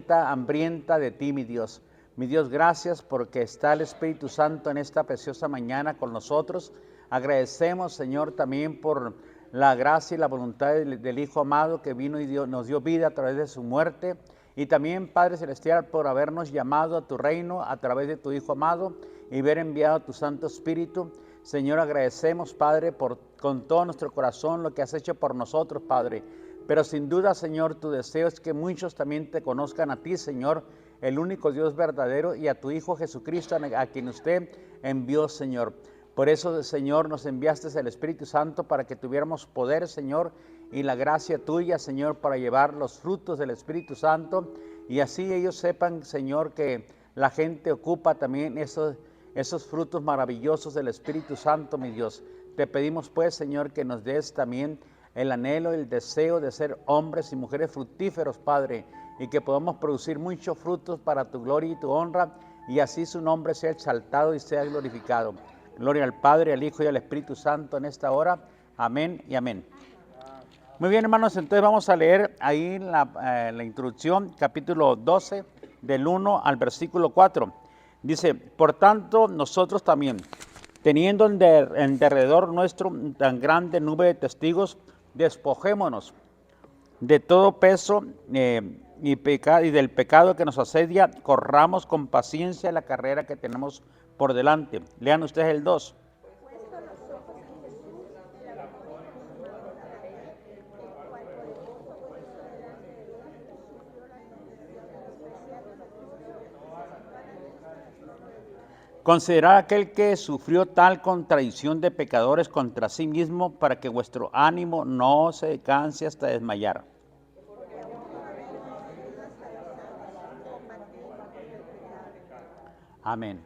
hambrienta de ti, mi Dios. Mi Dios, gracias porque está el Espíritu Santo en esta preciosa mañana con nosotros. Agradecemos, Señor, también por la gracia y la voluntad del Hijo amado que vino y nos dio vida a través de su muerte. Y también, Padre Celestial, por habernos llamado a tu reino a través de tu Hijo amado y haber enviado a tu Santo Espíritu. Señor, agradecemos, Padre, con todo nuestro corazón lo que has hecho por nosotros, Padre. Pero sin duda, Señor, tu deseo es que muchos también te conozcan a ti, Señor, el único Dios verdadero, y a tu Hijo Jesucristo, a quien usted envió, Señor. Por eso, Señor, nos enviaste el Espíritu Santo para que tuviéramos poder, Señor, y la gracia tuya, Señor, para llevar los frutos del Espíritu Santo, y así ellos sepan, Señor, que la gente ocupa también esos frutos maravillosos del Espíritu Santo, mi Dios. Te pedimos, pues, Señor, que nos des también el anhelo, el deseo de ser hombres y mujeres fructíferos, Padre, y que podamos producir muchos frutos para tu gloria y tu honra, y así su nombre sea exaltado y sea glorificado. Gloria al Padre, al Hijo y al Espíritu Santo en esta hora. Amén y amén. Muy bien, hermanos, entonces vamos a leer ahí la introducción, capítulo 12, del 1 al versículo 4. Dice, por tanto, nosotros también, teniendo en derredor nuestro tan grande nube de testigos, despojémonos de todo peso y del pecado que nos asedia, corramos con paciencia la carrera que tenemos por delante. Lean ustedes el 2. Considerad aquel que sufrió tal contradicción de pecadores contra sí mismo, para que vuestro ánimo no se canse hasta desmayar. Amén.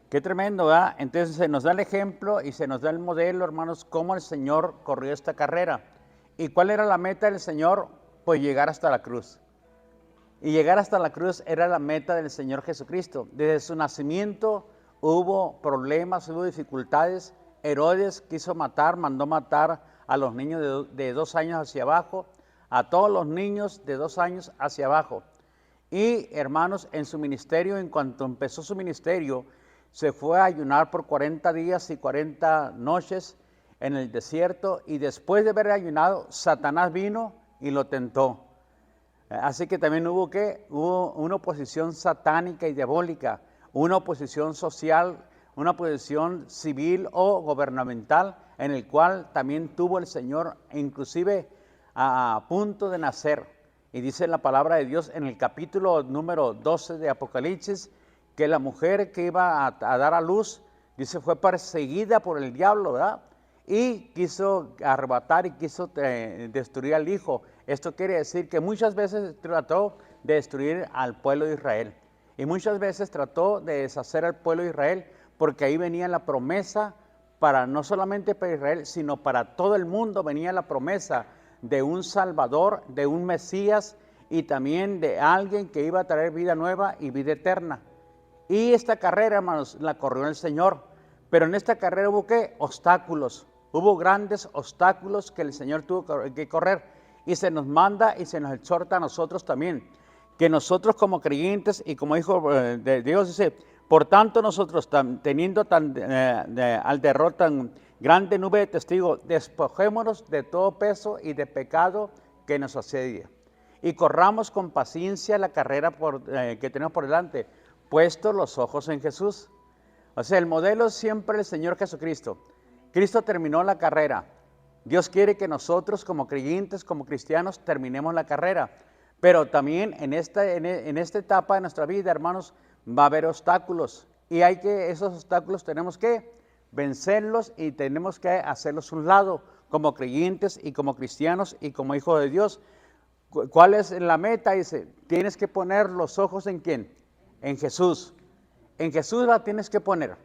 Qué tremendo, ¿verdad? Entonces se nos da el ejemplo y se nos da el modelo, hermanos, cómo el Señor corrió esta carrera. ¿Y cuál era la meta del Señor? Pues llegar hasta la cruz. Y llegar hasta la cruz era la meta del Señor Jesucristo. Desde su nacimiento hubo problemas, hubo dificultades. Herodes mandó matar a los niños de 2 años hacia abajo, a todos los niños de 2 años hacia abajo. Y hermanos, en su ministerio, en cuanto empezó su ministerio, se fue a ayunar por 40 días y 40 noches en el desierto, y después de haber ayunado, Satanás vino y lo tentó. Así que también hubo una oposición satánica y diabólica, una oposición social, una oposición civil o gubernamental, en el cual también tuvo el Señor, inclusive a punto de nacer. Y dice la palabra de Dios en el capítulo número 12 de Apocalipsis, que la mujer que iba a dar a luz, dice, fue perseguida por el diablo, ¿verdad? Y quiso arrebatar y quiso destruir al hijo. Esto quiere decir que muchas veces trató de destruir al pueblo de Israel. Y muchas veces trató de deshacer al pueblo de Israel, porque ahí venía la promesa para no solamente para Israel, sino para todo el mundo. Venía la promesa de un Salvador, de un Mesías, y también de alguien que iba a traer vida nueva y vida eterna. Y esta carrera, hermanos, la corrió el Señor. Pero en esta carrera hubo ¿qué? Obstáculos. Hubo grandes obstáculos que el Señor tuvo que correr. Y se nos manda y se nos exhorta a nosotros también, que nosotros como creyentes y como hijos de Dios, dice, por tanto nosotros teniendo al derrotero tan grande nube de testigos, despojémonos de todo peso y de pecado que nos asedia, y corramos con paciencia la carrera que tenemos por delante, puestos los ojos en Jesús. O sea, el modelo es siempre el Señor Jesucristo. Cristo terminó la carrera. Dios quiere que nosotros como creyentes, como cristianos, terminemos la carrera. Pero también en esta etapa de nuestra vida, hermanos, va a haber obstáculos. Y esos obstáculos tenemos que vencerlos y tenemos que hacerlos a un lado, como creyentes y como cristianos y como hijos de Dios. ¿Cuál es la meta? Dice, tienes que poner los ojos ¿en quién? En Jesús. En Jesús la tienes que poner,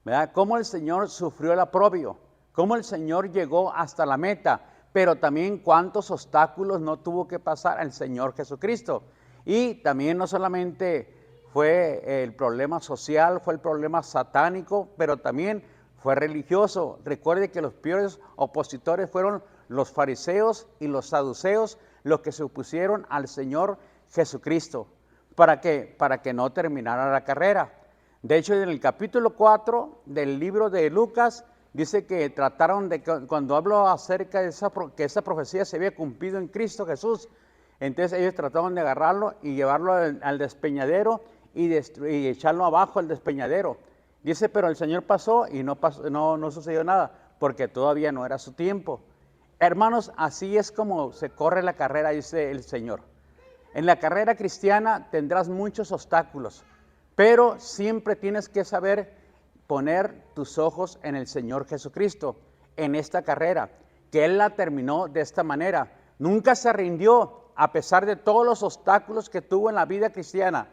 ¿verdad? Cómo el Señor sufrió el oprobio, cómo el Señor llegó hasta la meta, pero también cuántos obstáculos no tuvo que pasar el Señor Jesucristo. Y también no solamente fue el problema social, fue el problema satánico, pero también fue religioso. Recuerde que los peores opositores fueron los fariseos y los saduceos, los que se opusieron al Señor Jesucristo. ¿Para qué? Para que no terminara la carrera. De hecho, en el capítulo 4 del libro de Lucas, dice que trataron de, cuando hablo acerca de que esa profecía se había cumplido en Cristo Jesús, entonces ellos trataron de agarrarlo y llevarlo al despeñadero y echarlo abajo al despeñadero. Dice, pero el Señor pasó y no sucedió nada, porque todavía no era su tiempo. Hermanos, así es como se corre la carrera, dice el Señor. En la carrera cristiana tendrás muchos obstáculos, pero siempre tienes que saber poner tus ojos en el Señor Jesucristo, en esta carrera, que Él la terminó de esta manera. Nunca se rindió, a pesar de todos los obstáculos que tuvo en la vida cristiana.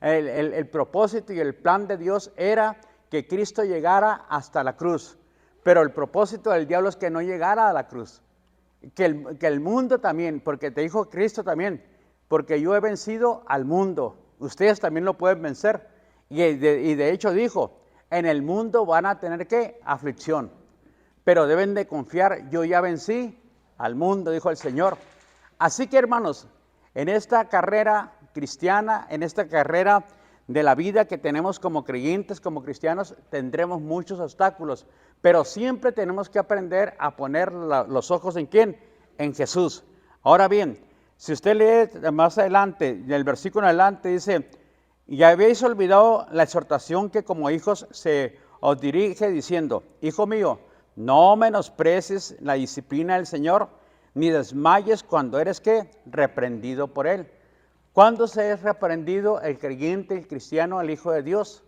El propósito y el plan de Dios era que Cristo llegara hasta la cruz, pero el propósito del diablo es que no llegara a la cruz, que el mundo también, porque te dijo Cristo también, porque yo he vencido al mundo, ustedes también lo pueden vencer. Y de hecho dijo, en el mundo van a tener ¿qué? Aflicción, pero deben de confiar, yo ya vencí al mundo, dijo el Señor. Así que hermanos, en esta carrera cristiana, en esta carrera de la vida que tenemos como creyentes, como cristianos, tendremos muchos obstáculos, pero siempre tenemos que aprender a poner los ojos ¿en quién? En Jesús. Ahora bien, si usted lee más adelante, del versículo adelante dice, y habéis olvidado la exhortación que como hijos se os dirige diciendo, hijo mío, no menosprecies la disciplina del Señor, ni desmayes cuando eres ¿qué? Reprendido por Él. ¿Cuándo se es reprendido el creyente, el cristiano, el Hijo de Dios?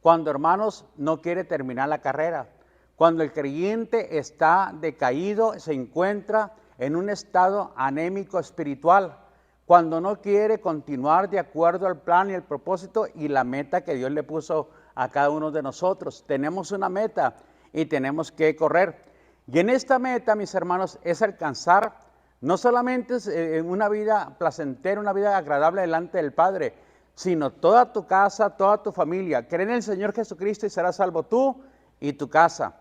Cuando, hermanos, no quiere terminar la carrera. Cuando el creyente está decaído, se encuentra en un estado anémico espiritual, cuando no quiere continuar de acuerdo al plan y el propósito y la meta que Dios le puso a cada uno de nosotros. Tenemos una meta y tenemos que correr. Y en esta meta, mis hermanos, es alcanzar no solamente una vida placentera, una vida agradable delante del Padre, sino toda tu casa, toda tu familia. Cree en el Señor Jesucristo y serás salvo tú y tu casa.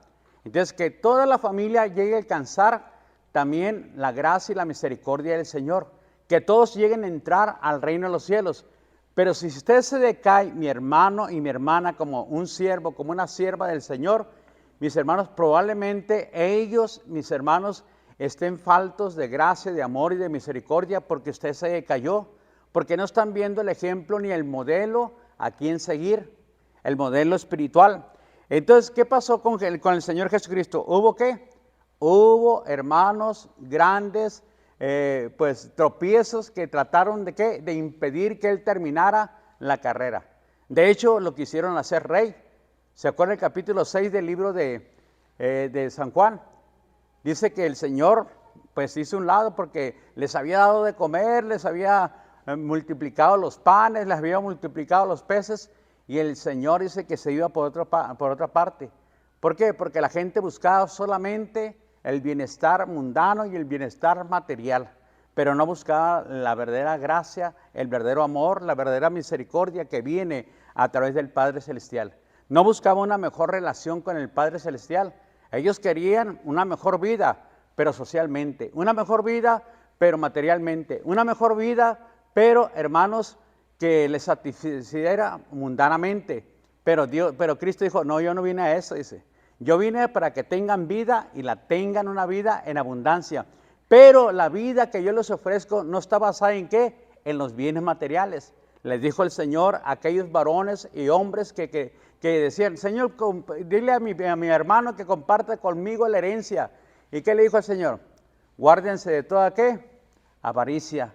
Entonces, que toda la familia llegue a alcanzar también la gracia y la misericordia del Señor, que todos lleguen a entrar al reino de los cielos. Pero si usted se decae, mi hermano y mi hermana, como un siervo, como una sierva del Señor, mis hermanos, probablemente ellos, mis hermanos, estén faltos de gracia, de amor y de misericordia porque usted se decayó, porque no están viendo el ejemplo ni el modelo a quien seguir, el modelo espiritual. Entonces, ¿qué pasó con el Señor Jesucristo? ¿Hubo qué? Hubo, hermanos, grandes pues tropiezos que trataron de ¿qué? De impedir que Él terminara la carrera. De hecho, lo quisieron hacer rey. ¿Se acuerda el capítulo 6 del libro de San Juan? Dice que el Señor pues hizo un lado porque les había dado de comer, les había multiplicado los panes, les había multiplicado los peces, y el Señor dice que se iba por otra parte. ¿Por qué? Porque la gente buscaba solamente el bienestar mundano y el bienestar material, pero no buscaba la verdadera gracia, el verdadero amor, la verdadera misericordia que viene a través del Padre Celestial. No buscaba una mejor relación con el Padre Celestial. Ellos querían una mejor vida, pero socialmente, una mejor vida, pero materialmente, una mejor vida, pero hermanos, que les satisficiera mundanamente. Pero Cristo dijo, no, yo no vine a eso, dice. Yo vine para que tengan vida y la tengan una vida en abundancia. Pero la vida que yo les ofrezco no está basada en ¿qué? En los bienes materiales. Les dijo el Señor a aquellos varones y hombres que decían, Señor, dile a mi hermano que comparte conmigo la herencia. ¿Y qué le dijo el Señor? Guárdense de toda ¿qué? Avaricia.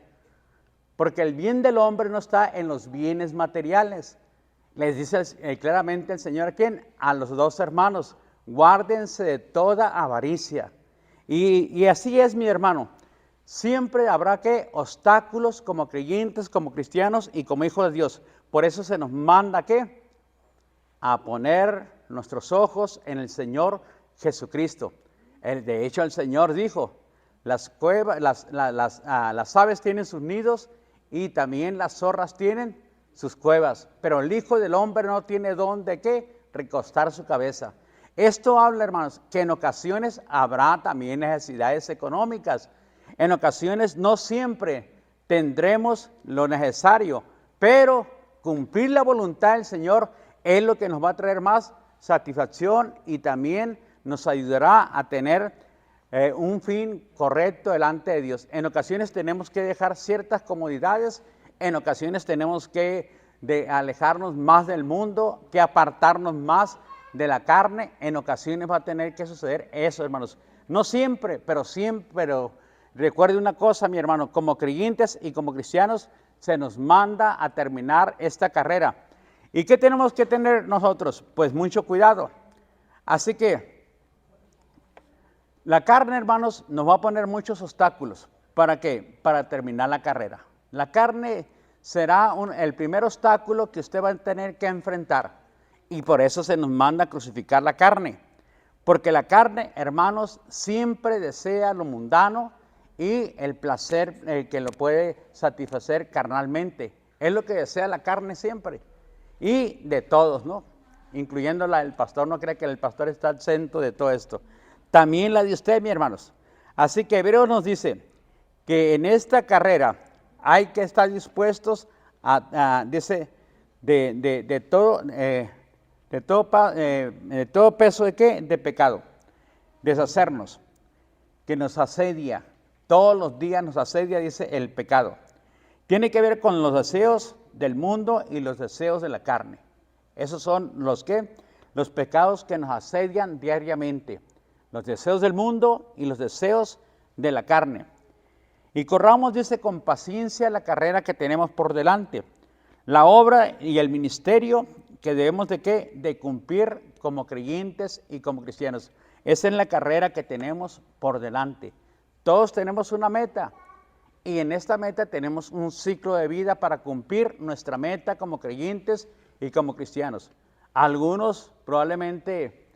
Porque el bien del hombre no está en los bienes materiales. Les dice claramente el Señor, ¿a quién? A los dos hermanos. Guárdense de toda avaricia. Y así es, mi hermano. Siempre habrá ¿qué? Obstáculos como creyentes, como cristianos y como hijos de Dios. Por eso se nos manda ¿qué? A poner nuestros ojos en el Señor Jesucristo. De hecho, el Señor dijo, las aves tienen sus nidos y también las zorras tienen sus cuevas, pero el Hijo del Hombre no tiene dónde ¿qué? Recostar su cabeza. Esto habla, hermanos, que en ocasiones habrá también necesidades económicas. En ocasiones no siempre tendremos lo necesario, pero cumplir la voluntad del Señor es lo que nos va a traer más satisfacción y también nos ayudará a tener un fin correcto delante de Dios. En ocasiones tenemos que dejar ciertas comodidades, en ocasiones tenemos que alejarnos más del mundo, que apartarnos más de la carne. En ocasiones va a tener que suceder eso, hermanos. No siempre, pero recuerde una cosa, mi hermano, como creyentes y como cristianos se nos manda a terminar esta carrera. ¿Y qué tenemos que tener nosotros? Pues mucho cuidado. Así que la carne, hermanos, nos va a poner muchos obstáculos. ¿Para qué? Para terminar la carrera. La carne será el primer obstáculo que usted va a tener que enfrentar. Y por eso se nos manda a crucificar la carne. Porque la carne, hermanos, siempre desea lo mundano y el placer que lo puede satisfacer carnalmente. Es lo que desea la carne siempre. Y de todos, ¿no? Incluyendo el pastor. No cree que el pastor está al centro de todo esto. También la de usted, mis hermanos. Así que Hebreos nos dice que en esta carrera hay que estar dispuestos dice, de todo peso de ¿qué? De pecado. Deshacernos, que nos asedia. Todos los días nos asedia, dice, el pecado. Tiene que ver con los deseos del mundo y los deseos de la carne. Esos son los pecados que nos asedian diariamente. Los deseos del mundo y los deseos de la carne. Y corramos, dice, con paciencia la carrera que tenemos por delante. La obra y el ministerio que debemos de ¿qué? De cumplir como creyentes y como cristianos. Esa es la carrera que tenemos por delante. Todos tenemos una meta. Y en esta meta tenemos un ciclo de vida para cumplir nuestra meta como creyentes y como cristianos. Algunos probablemente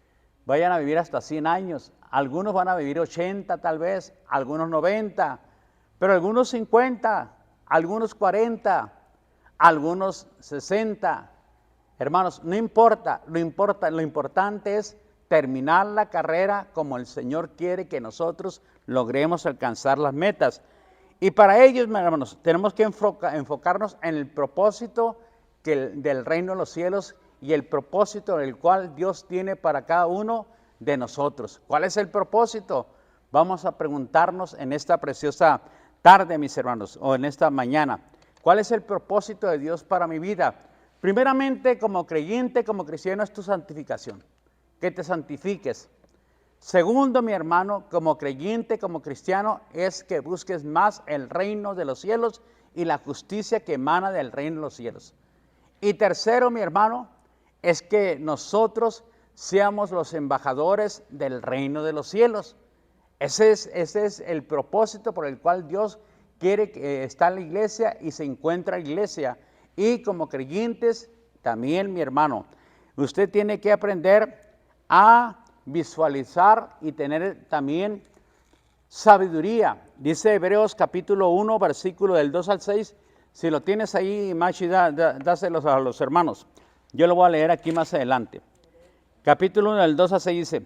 vayan a vivir hasta 100 años, algunos van a vivir 80 tal vez, algunos 90, pero algunos 50, algunos 40, algunos 60. Hermanos, no importa, lo importante es terminar la carrera como el Señor quiere que nosotros logremos alcanzar las metas. Y para ellos, hermanos, tenemos que enfocarnos en el propósito del reino de los cielos y el propósito del cual Dios tiene para cada uno de nosotros. ¿Cuál es el propósito? Vamos a preguntarnos en esta preciosa tarde, mis hermanos, o en esta mañana. ¿Cuál es el propósito de Dios para mi vida? Primeramente, como creyente, como cristiano, es tu santificación. Que te santifiques. Segundo, mi hermano, como creyente, como cristiano, es que busques más el reino de los cielos y la justicia que emana del reino de los cielos. Y tercero, mi hermano, es que nosotros seamos los embajadores del reino de los cielos. Ese es el propósito por el cual Dios quiere que esté en la iglesia y se encuentra en la iglesia. Y como creyentes, también, mi hermano, usted tiene que aprender a visualizar y tener también sabiduría. Dice Hebreos capítulo 1, versículo del 2 al 6. Si lo tienes ahí, Machi, dáselos a los hermanos. Yo lo voy a leer aquí más adelante. Capítulo 1, del 2 al 6 dice: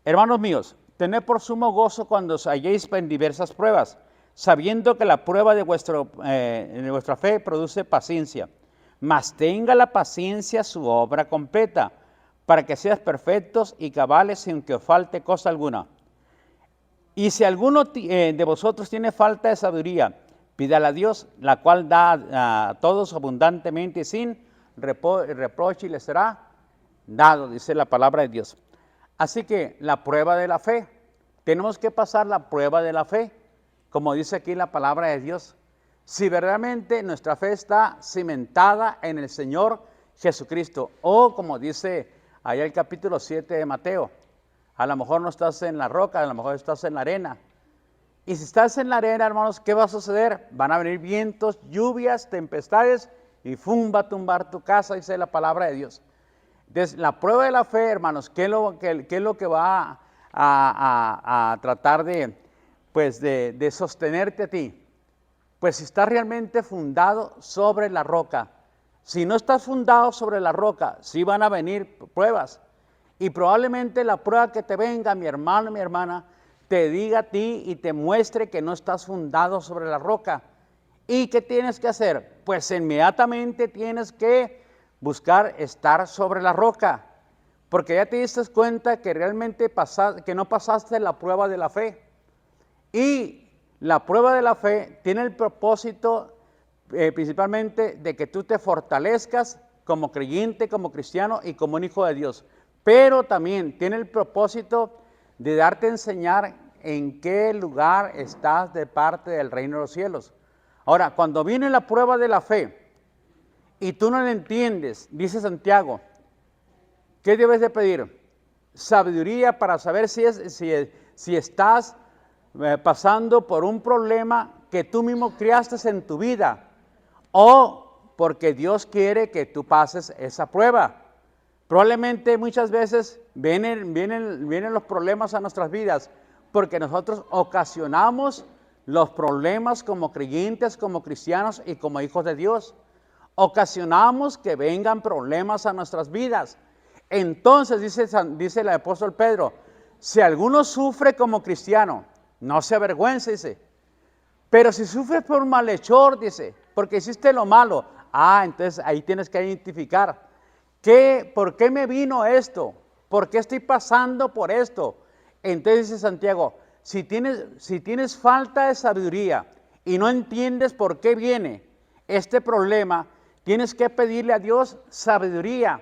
Hermanos míos, tened por sumo gozo cuando os halléis en diversas pruebas, sabiendo que la prueba de vuestra fe produce paciencia. Mas tenga la paciencia su obra completa, para que seas perfectos y cabales sin que os falte cosa alguna. Y si alguno de vosotros tiene falta de sabiduría, pídala a Dios, la cual da a todos abundantemente y sin reproche y le será dado, dice la palabra de Dios. Así que la prueba de la fe, tenemos que pasar la prueba de la fe, como dice aquí la palabra de Dios. Si verdaderamente nuestra fe está cimentada en el Señor Jesucristo, o como dice allá el capítulo 7 de Mateo, a lo mejor no estás en la roca, a lo mejor estás en la arena. Y si estás en la arena, hermanos, ¿qué va a suceder? Van a venir vientos, lluvias, tempestades, y ¡fum! Va a tumbar tu casa, dice la palabra de Dios. Entonces, la prueba de la fe, hermanos, ¿qué es lo que va a tratar de sostenerte a ti? Pues si estás realmente fundado sobre la roca. Si no estás fundado sobre la roca, sí van a venir pruebas. Y probablemente la prueba que te venga, mi hermano, mi hermana, te diga a ti y te muestre que no estás fundado sobre la roca. ¿Y qué tienes que hacer? Pues inmediatamente tienes que buscar estar sobre la roca, porque ya te diste cuenta que realmente que no pasaste la prueba de la fe. Y la prueba de la fe tiene el propósito principalmente de que tú te fortalezcas como creyente, como cristiano y como un hijo de Dios. Pero también tiene el propósito de darte a enseñar en qué lugar estás de parte del reino de los cielos. Ahora, cuando viene la prueba de la fe y tú no la entiendes, dice Santiago, ¿qué debes de pedir? Sabiduría para saber si estás pasando por un problema que tú mismo creaste en tu vida o porque Dios quiere que tú pases esa prueba. Probablemente muchas veces vienen los problemas a nuestras vidas porque nosotros ocasionamos los problemas como creyentes, como cristianos y como hijos de Dios. Ocasionamos que vengan problemas a nuestras vidas. Entonces dice el apóstol Pedro, si alguno sufre como cristiano, no se avergüence, dice. Pero si sufres por un malhechor, dice, porque hiciste lo malo, entonces ahí tienes que identificar, ¿por qué me vino esto? ¿Por qué estoy pasando por esto? Entonces dice Santiago, si tienes falta de sabiduría y no entiendes por qué viene este problema, tienes que pedirle a Dios sabiduría.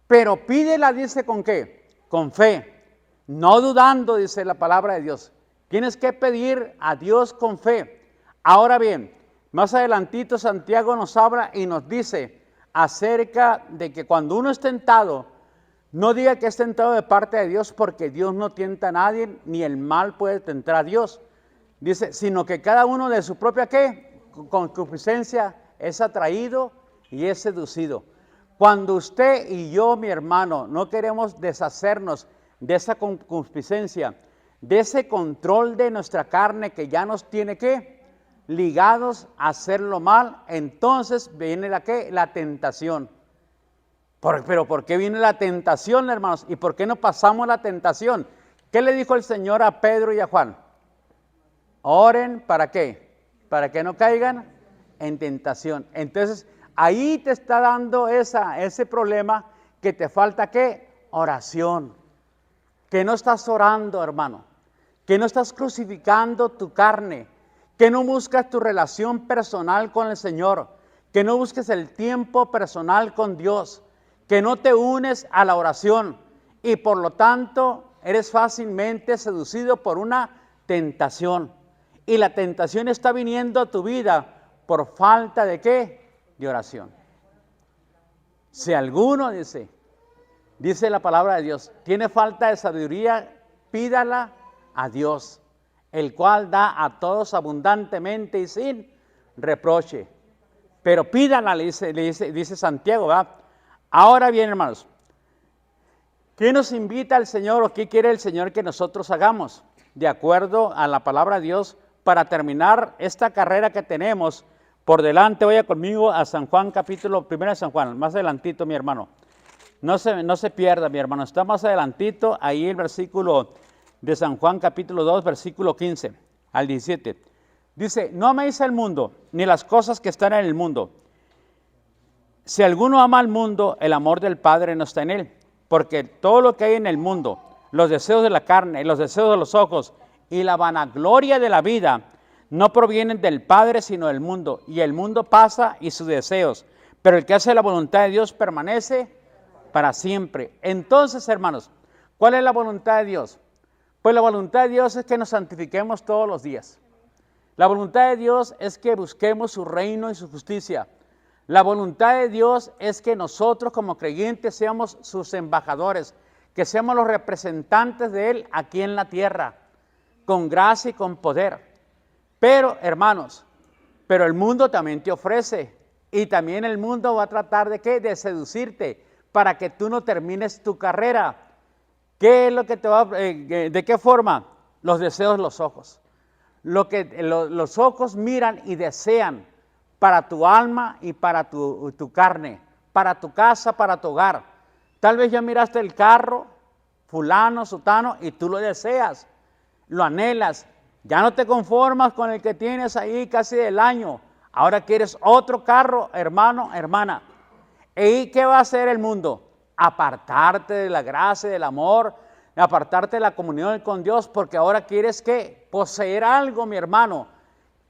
Pero pídela, dice, ¿con qué? Con fe, no dudando, dice la palabra de Dios. Tienes que pedir a Dios con fe. Ahora bien, más adelantito Santiago nos habla y nos dice acerca de que cuando uno es tentado, no diga que es tentado de parte de Dios, porque Dios no tienta a nadie, ni el mal puede tentar a Dios. Dice, sino que cada uno de su propia ¿qué? Concupiscencia es atraído y es seducido. Cuando usted y yo, mi hermano, no queremos deshacernos de esa concupiscencia, de ese control de nuestra carne que ya nos tiene ¿qué? Ligados a hacerlo mal, entonces viene la tentación. Pero ¿por qué viene la tentación, hermanos? ¿Y por qué no pasamos la tentación? ¿Qué le dijo el Señor a Pedro y a Juan? Oren, ¿para qué? Para que no caigan en tentación. Entonces, ahí te está dando ese problema que te falta ¿qué? Oración. Que no estás orando, hermano. Que no estás crucificando tu carne. Que no buscas tu relación personal con el Señor. Que no busques el tiempo personal con Dios. Que no te unes a la oración. Y por lo tanto, eres fácilmente seducido por una tentación. Y la tentación está viniendo a tu vida por falta de ¿qué? De oración. Si alguno, dice la palabra de Dios, tiene falta de sabiduría, pídala a Dios, el cual da a todos abundantemente y sin reproche. Pero pídala, le dice Santiago, ¿verdad? Ahora bien, hermanos, ¿qué nos invita el Señor o qué quiere el Señor que nosotros hagamos? De acuerdo a la palabra de Dios, para terminar esta carrera que tenemos por delante, vaya conmigo a San Juan, capítulo 1 de San Juan, más adelantito, mi hermano. No se pierda, mi hermano, está más adelantito, ahí el versículo de San Juan, capítulo 2, versículo 15 al 17. Dice, no améis al mundo, ni las cosas que están en el mundo. Si alguno ama al mundo, el amor del Padre no está en él. Porque todo lo que hay en el mundo, los deseos de la carne, los deseos de los ojos y la vanagloria de la vida, no provienen del Padre, sino del mundo. Y el mundo pasa y sus deseos, pero el que hace la voluntad de Dios permanece para siempre. Entonces, hermanos, ¿cuál es la voluntad de Dios? Pues la voluntad de Dios es que nos santifiquemos todos los días. La voluntad de Dios es que busquemos su reino y su justicia. La voluntad de Dios es que nosotros como creyentes seamos sus embajadores, que seamos los representantes de Él aquí en la tierra, con gracia y con poder. Pero, hermanos, el mundo también te ofrece, y también el mundo va a tratar ¿de qué? De seducirte, para que tú no termines tu carrera. ¿Qué es lo que te va de qué forma? Los deseos de los ojos. Los ojos miran y desean para tu alma y para tu carne, para tu casa, para tu hogar. Tal vez ya miraste el carro, fulano, sutano, y tú lo deseas, lo anhelas. Ya no te conformas con el que tienes ahí casi del año. Ahora quieres otro carro, hermano, hermana. ¿Y qué va a hacer el mundo? Apartarte de la gracia, del amor, apartarte de la comunión con Dios, porque ahora quieres que poseer algo, mi hermano,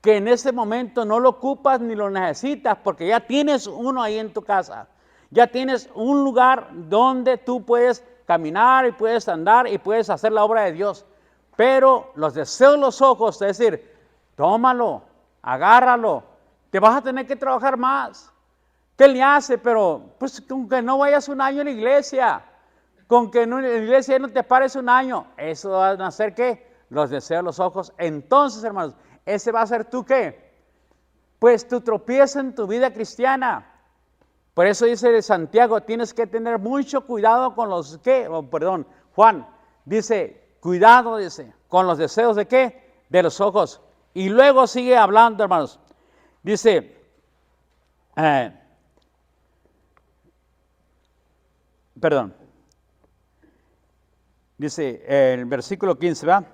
que en ese momento no lo ocupas ni lo necesitas, porque ya tienes uno ahí en tu casa. Ya tienes un lugar donde tú puedes caminar y puedes andar y puedes hacer la obra de Dios. Pero los deseos de los ojos, es decir, tómalo, agárralo, te vas a tener que trabajar más. ¿Qué le hace? Pero pues con que no vayas un año a la iglesia, con que en la iglesia no te pares un año, eso va a hacer ¿qué? Los deseos de los ojos. Entonces, hermanos, ese va a ser tú ¿qué? Pues tu tropiezo en tu vida cristiana. Por eso dice Santiago, tienes que tener mucho cuidado con los ¿qué? Juan dice, cuidado, dice, con los deseos de ¿qué? De los ojos. Y luego sigue hablando, hermanos. Dice, dice el versículo 15, ¿va?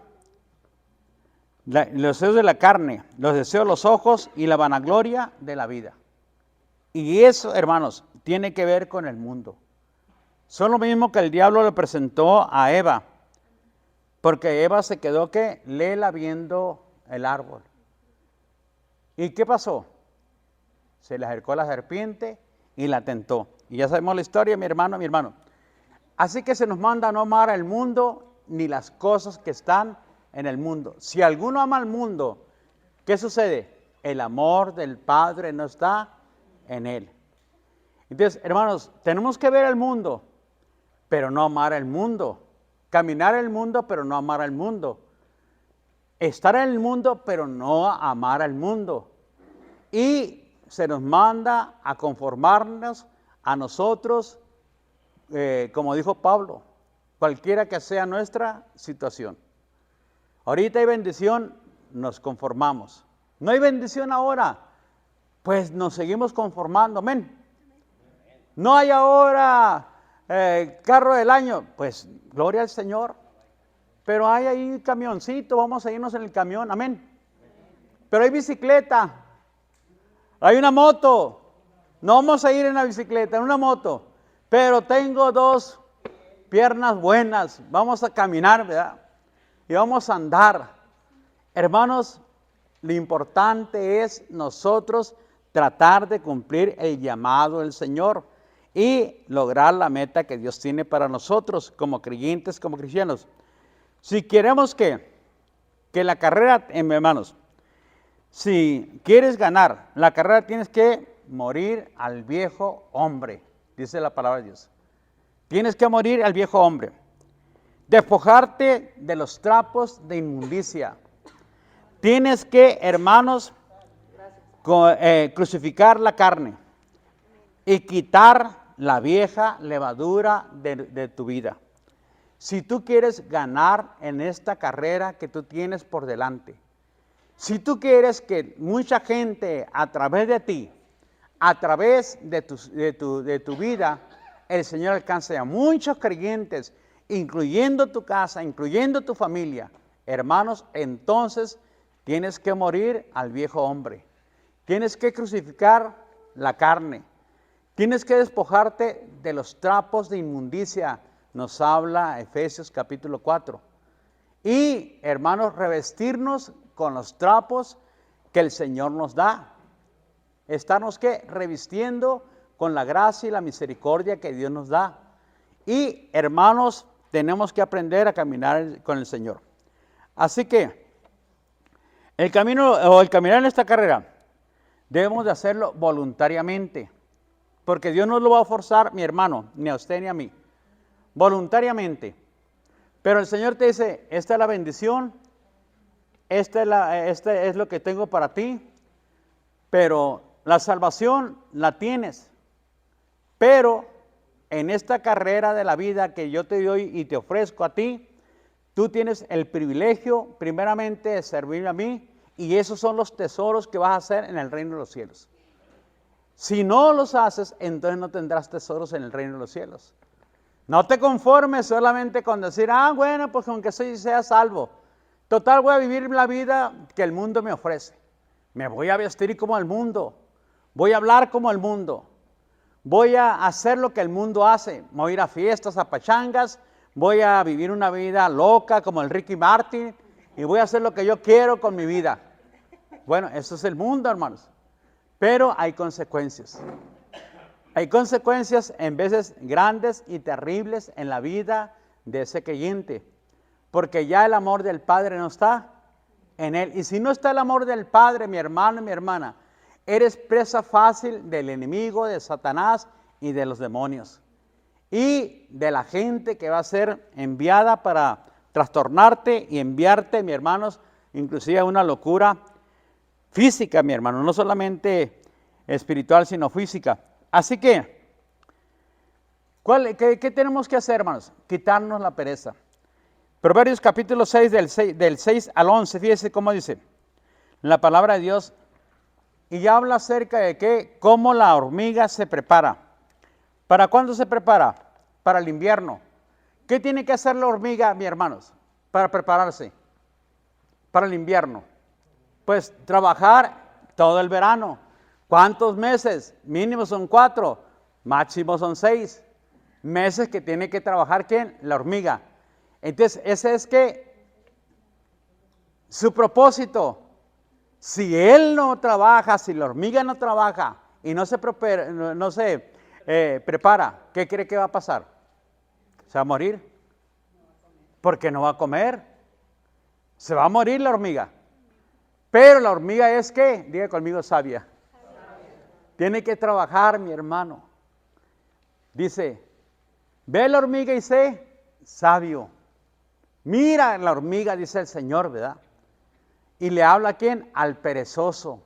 Los deseos de la carne, los deseos de los ojos y la vanagloria de la vida. Y eso, hermanos, tiene que ver con el mundo. Son lo mismo que el diablo le presentó a Eva, porque Eva se quedó que lela viendo el árbol. ¿Y qué pasó? Se le acercó la serpiente y la tentó. Y ya sabemos la historia, mi hermano, mi hermano. Así que se nos manda a no amar al mundo ni las cosas que están en el mundo. Si alguno ama al mundo, ¿qué sucede? El amor del Padre no está en él. Entonces, hermanos, tenemos que ver el mundo, pero no amar al mundo. Caminar el mundo, pero no amar al mundo. Estar en el mundo, pero no amar al mundo. Y se nos manda a conformarnos a nosotros, como dijo Pablo, cualquiera que sea nuestra situación. Ahorita hay bendición, nos conformamos. No hay bendición ahora, pues nos seguimos conformando, amén. No hay ahora carro del año, pues gloria al Señor. Pero hay ahí camioncito, vamos a irnos en el camión, amén. Pero hay bicicleta, hay una moto, no vamos a ir en la bicicleta, en una moto. Pero tengo dos piernas buenas, vamos a caminar, ¿verdad? Y vamos a andar. Hermanos, lo importante es nosotros tratar de cumplir el llamado del Señor y lograr la meta que Dios tiene para nosotros como creyentes, como cristianos. Si queremos que la carrera, hermanos, si quieres ganar la carrera tienes que morir al viejo hombre, dice la palabra de Dios. Tienes que morir al viejo hombre. Despojarte de los trapos de inmundicia. Tienes que, hermanos, crucificar la carne y quitar la vieja levadura de tu vida. Si tú quieres ganar en esta carrera que tú tienes por delante, si tú quieres que mucha gente a través de ti, a través de tu vida, el Señor alcance a muchos creyentes, incluyendo tu casa, incluyendo tu familia, hermanos, entonces tienes que morir al viejo hombre. Tienes que crucificar la carne. Tienes que despojarte de los trapos de inmundicia, nos habla Efesios capítulo 4. Y, hermanos, revestirnos con los trapos que el Señor nos da. Estarnos, ¿qué? Revistiendo con la gracia y la misericordia que Dios nos da. Y, hermanos, tenemos que aprender a caminar con el Señor. Así que, el caminar en esta carrera, debemos de hacerlo voluntariamente. Porque Dios no lo va a forzar, mi hermano, ni a usted ni a mí. Voluntariamente. Pero el Señor te dice, esta es la bendición, este es lo que tengo para ti, pero la salvación la tienes. Pero en esta carrera de la vida que yo te doy y te ofrezco a ti, tú tienes el privilegio primeramente de servirme a mí y esos son los tesoros que vas a hacer en el reino de los cielos. Si no los haces, entonces no tendrás tesoros en el reino de los cielos. No te conformes solamente con decir, bueno, pues aunque sea salvo. Total, voy a vivir la vida que el mundo me ofrece. Me voy a vestir como el mundo. Voy a hablar como el mundo. Voy a hacer lo que el mundo hace. Voy a ir a fiestas, a pachangas. Voy a vivir una vida loca como el Ricky Martin. Y voy a hacer lo que yo quiero con mi vida. Bueno, eso es el mundo, hermanos. Pero hay consecuencias. Hay consecuencias en veces grandes y terribles en la vida de ese creyente. Porque ya el amor del Padre no está en él. Y si no está el amor del Padre, mi hermano y mi hermana, eres presa fácil del enemigo, de Satanás y de los demonios. Y de la gente que va a ser enviada para trastornarte y enviarte, mi hermanos, inclusive a una locura física, mi hermano, no solamente espiritual, sino física. Así que, ¿qué tenemos que hacer, hermanos? Quitarnos la pereza. Proverbios capítulo 6, del 6 al 11, fíjese cómo dice la palabra de Dios. Y ya habla acerca de que, cómo la hormiga se prepara. ¿Para cuándo se prepara? Para el invierno. ¿Qué tiene que hacer la hormiga, mis hermanos, para prepararse para el invierno? Pues trabajar todo el verano. ¿Cuántos meses? Mínimo son 4, máximo son 6 meses que tiene que trabajar ¿quién? La hormiga. Entonces, ese es que su propósito. Si él no trabaja, si la hormiga no trabaja y no se prepara, ¿qué cree que va a pasar? ¿Se va a morir? Porque no va a comer. Se va a morir la hormiga. Pero la hormiga es ¿qué? Diga conmigo, sabia. Tiene que trabajar, mi hermano. Dice, ve la hormiga y sé sabio. Mira la hormiga, dice el Señor, ¿verdad? Y le habla ¿a quién? Al perezoso,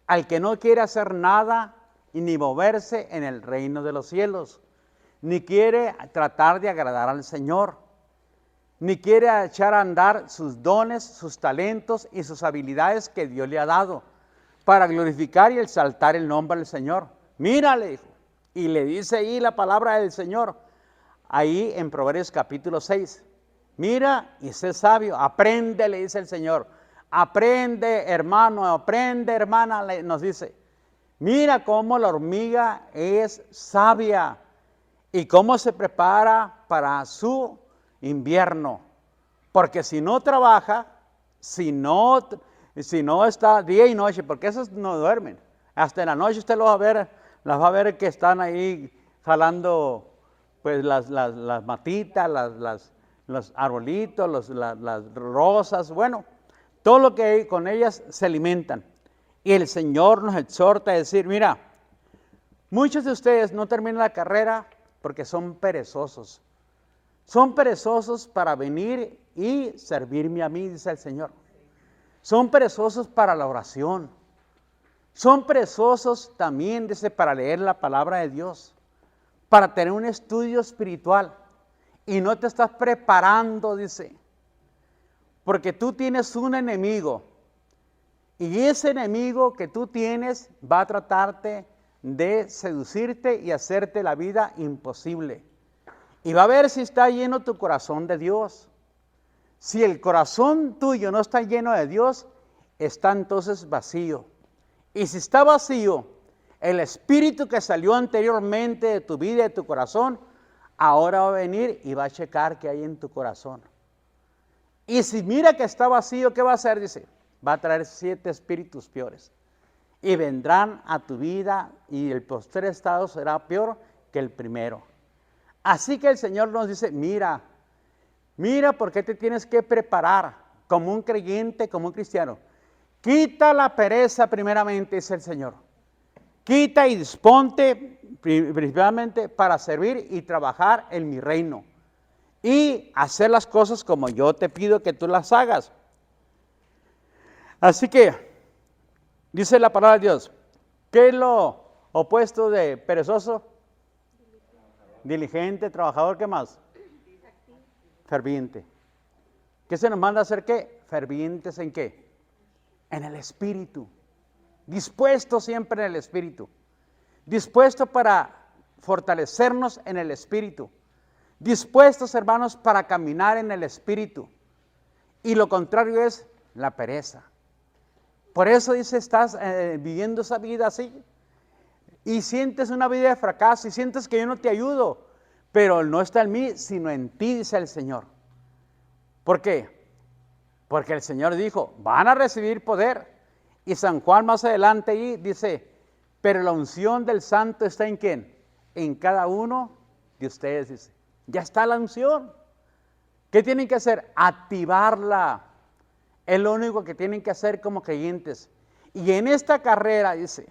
al que no quiere hacer nada y ni moverse en el reino de los cielos, ni quiere tratar de agradar al Señor, ni quiere echar a andar sus dones, sus talentos y sus habilidades que Dios le ha dado para glorificar y exaltar el nombre del Señor. Mírale, hijo. Y le dice ahí la palabra del Señor, ahí en Proverbios capítulo 6. Mira y sé sabio, aprende, le dice el Señor. Aprende, hermano, aprende, hermana, nos dice. Mira cómo la hormiga es sabia y cómo se prepara para su invierno. Porque si no trabaja, si no está día y noche, porque esos no duermen. Hasta en la noche usted las va a ver que están ahí jalando pues las matitas, los arbolitos, las rosas, bueno, todo lo que hay con ellas se alimentan. Y el Señor nos exhorta a decir, mira, muchos de ustedes no terminan la carrera porque son perezosos. Son perezosos para venir y servirme a mí, dice el Señor. Son perezosos para la oración. Son perezosos también, dice, para leer la palabra de Dios, para tener un estudio espiritual. Y no te estás preparando, dice, porque tú tienes un enemigo. Y ese enemigo que tú tienes va a tratarte de seducirte y hacerte la vida imposible. Y va a ver si está lleno tu corazón de Dios. Si el corazón tuyo no está lleno de Dios, está entonces vacío. Y si está vacío, el espíritu que salió anteriormente de tu vida y de tu corazón, ahora va a venir y va a checar qué hay en tu corazón. Y si mira que está vacío, ¿qué va a hacer? Dice, va a traer 7 espíritus peores. Y vendrán a tu vida y el postrer estado será peor que el primero. Así que el Señor nos dice, mira por qué te tienes que preparar como un creyente, como un cristiano. Quita la pereza primeramente, dice el Señor. Quita y disponte principalmente para servir y trabajar en mi reino. Y hacer las cosas como yo te pido que tú las hagas. Así que, dice la palabra de Dios, ¿qué es lo opuesto de perezoso? Diligente, trabajador, ¿qué más? Ferviente. ¿Qué se nos manda a hacer qué? Fervientes ¿en qué? En el Espíritu. Dispuesto siempre en el Espíritu. Dispuesto para fortalecernos en el Espíritu. Dispuestos, hermanos, para caminar en el Espíritu. Y lo contrario es la pereza. Por eso dice, estás viviendo esa vida así. Y sientes una vida de fracaso y sientes que yo no te ayudo. Pero no está en mí, sino en ti, dice el Señor. ¿Por qué? Porque el Señor dijo, van a recibir poder. Y San Juan más adelante ahí dice, pero la unción del Santo está ¿en quién? En cada uno de ustedes, dice. Ya está la unción. ¿Qué tienen que hacer? Activarla. Es lo único que tienen que hacer como creyentes. Y en esta carrera, dice,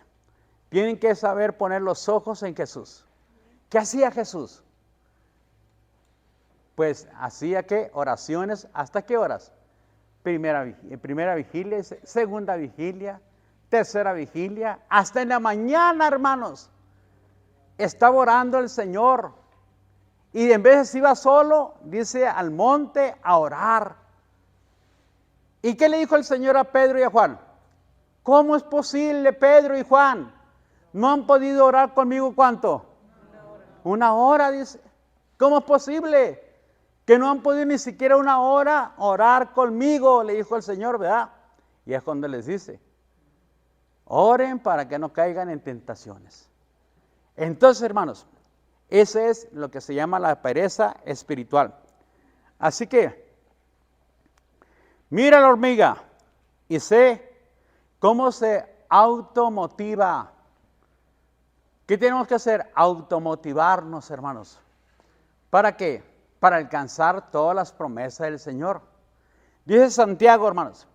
tienen que saber poner los ojos en Jesús. ¿Qué hacía Jesús? Pues hacía ¿qué? Oraciones. ¿Hasta qué horas? Primera vigilia, segunda vigilia, tercera vigilia, hasta en la mañana, hermanos. Estaba orando el Señor. Y en vez de se iba solo, dice, al monte a orar. ¿Y qué le dijo el Señor a Pedro y a Juan? ¿Cómo es posible, Pedro y Juan? ¿No han podido orar conmigo cuánto? Una hora, dice. ¿Cómo es posible? Que no han podido ni siquiera una hora orar conmigo, le dijo el Señor, ¿verdad? Y es cuando les dice, oren para que no caigan en tentaciones. Entonces, hermanos, ese es lo que se llama la pereza espiritual. Así que, mira la hormiga y sé cómo se automotiva. ¿Qué tenemos que hacer? Automotivarnos, hermanos. ¿Para qué? Para alcanzar todas las promesas del Señor. Dice Santiago, hermanos,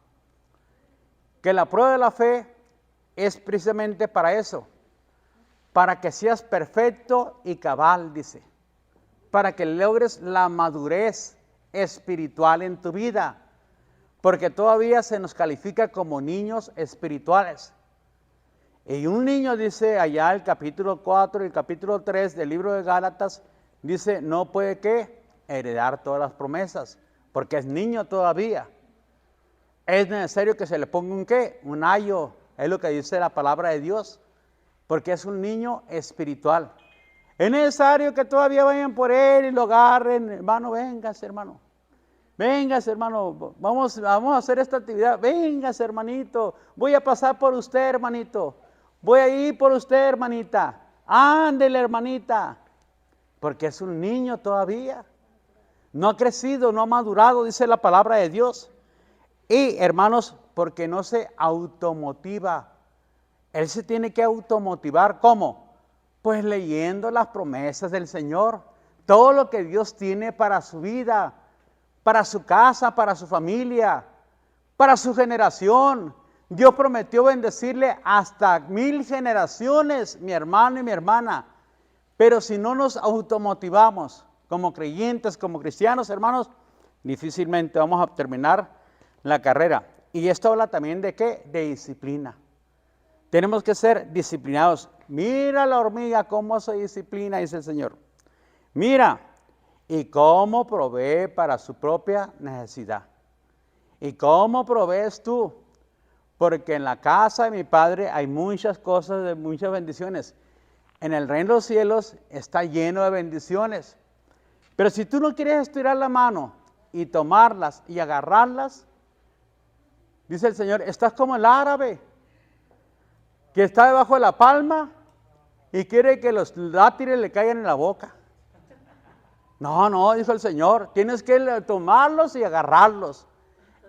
que la prueba de la fe es precisamente para eso, para que seas perfecto y cabal, dice, para que logres la madurez espiritual en tu vida, porque todavía se nos califica como niños espirituales. Y un niño, dice allá el capítulo 4 y el capítulo 3 del libro de Gálatas, dice, no puede ¿qué? Heredar todas las promesas, porque es niño todavía. Es necesario que se le ponga un ¿qué? Un ayo, es lo que dice la palabra de Dios, porque es un niño espiritual. Es necesario que todavía vayan por él y lo agarren. Hermano, véngase, hermano. Véngase, hermano, vamos a hacer esta actividad. Véngase, hermanito, voy a pasar por usted, hermanito. Voy a ir por usted, hermanita. Ándele, hermanita. Porque es un niño todavía. No ha crecido, no ha madurado, dice la palabra de Dios. Y, hermanos, porque no se automotiva. Él se tiene que automotivar. ¿Cómo? Pues leyendo las promesas del Señor. Todo lo que Dios tiene para su vida, para su casa, para su familia, para su generación. Dios prometió bendecirle hasta 1000 generaciones, mi hermano y mi hermana. Pero si no nos automotivamos como creyentes, como cristianos, hermanos, difícilmente vamos a terminar la carrera. Y esto habla también de ¿qué? De disciplina. Tenemos que ser disciplinados. Mira la hormiga cómo se disciplina, dice el Señor. Mira, y cómo provee para su propia necesidad. ¿Y cómo provees tú? Porque en la casa de mi Padre hay muchas cosas, de muchas bendiciones. En el reino de los cielos está lleno de bendiciones. Pero si tú no quieres estirar la mano y tomarlas y agarrarlas, dice el Señor, estás como el árabe que está debajo de la palma y quiere que los dátiles le caigan en la boca. No, dijo el Señor, tienes que tomarlos y agarrarlos.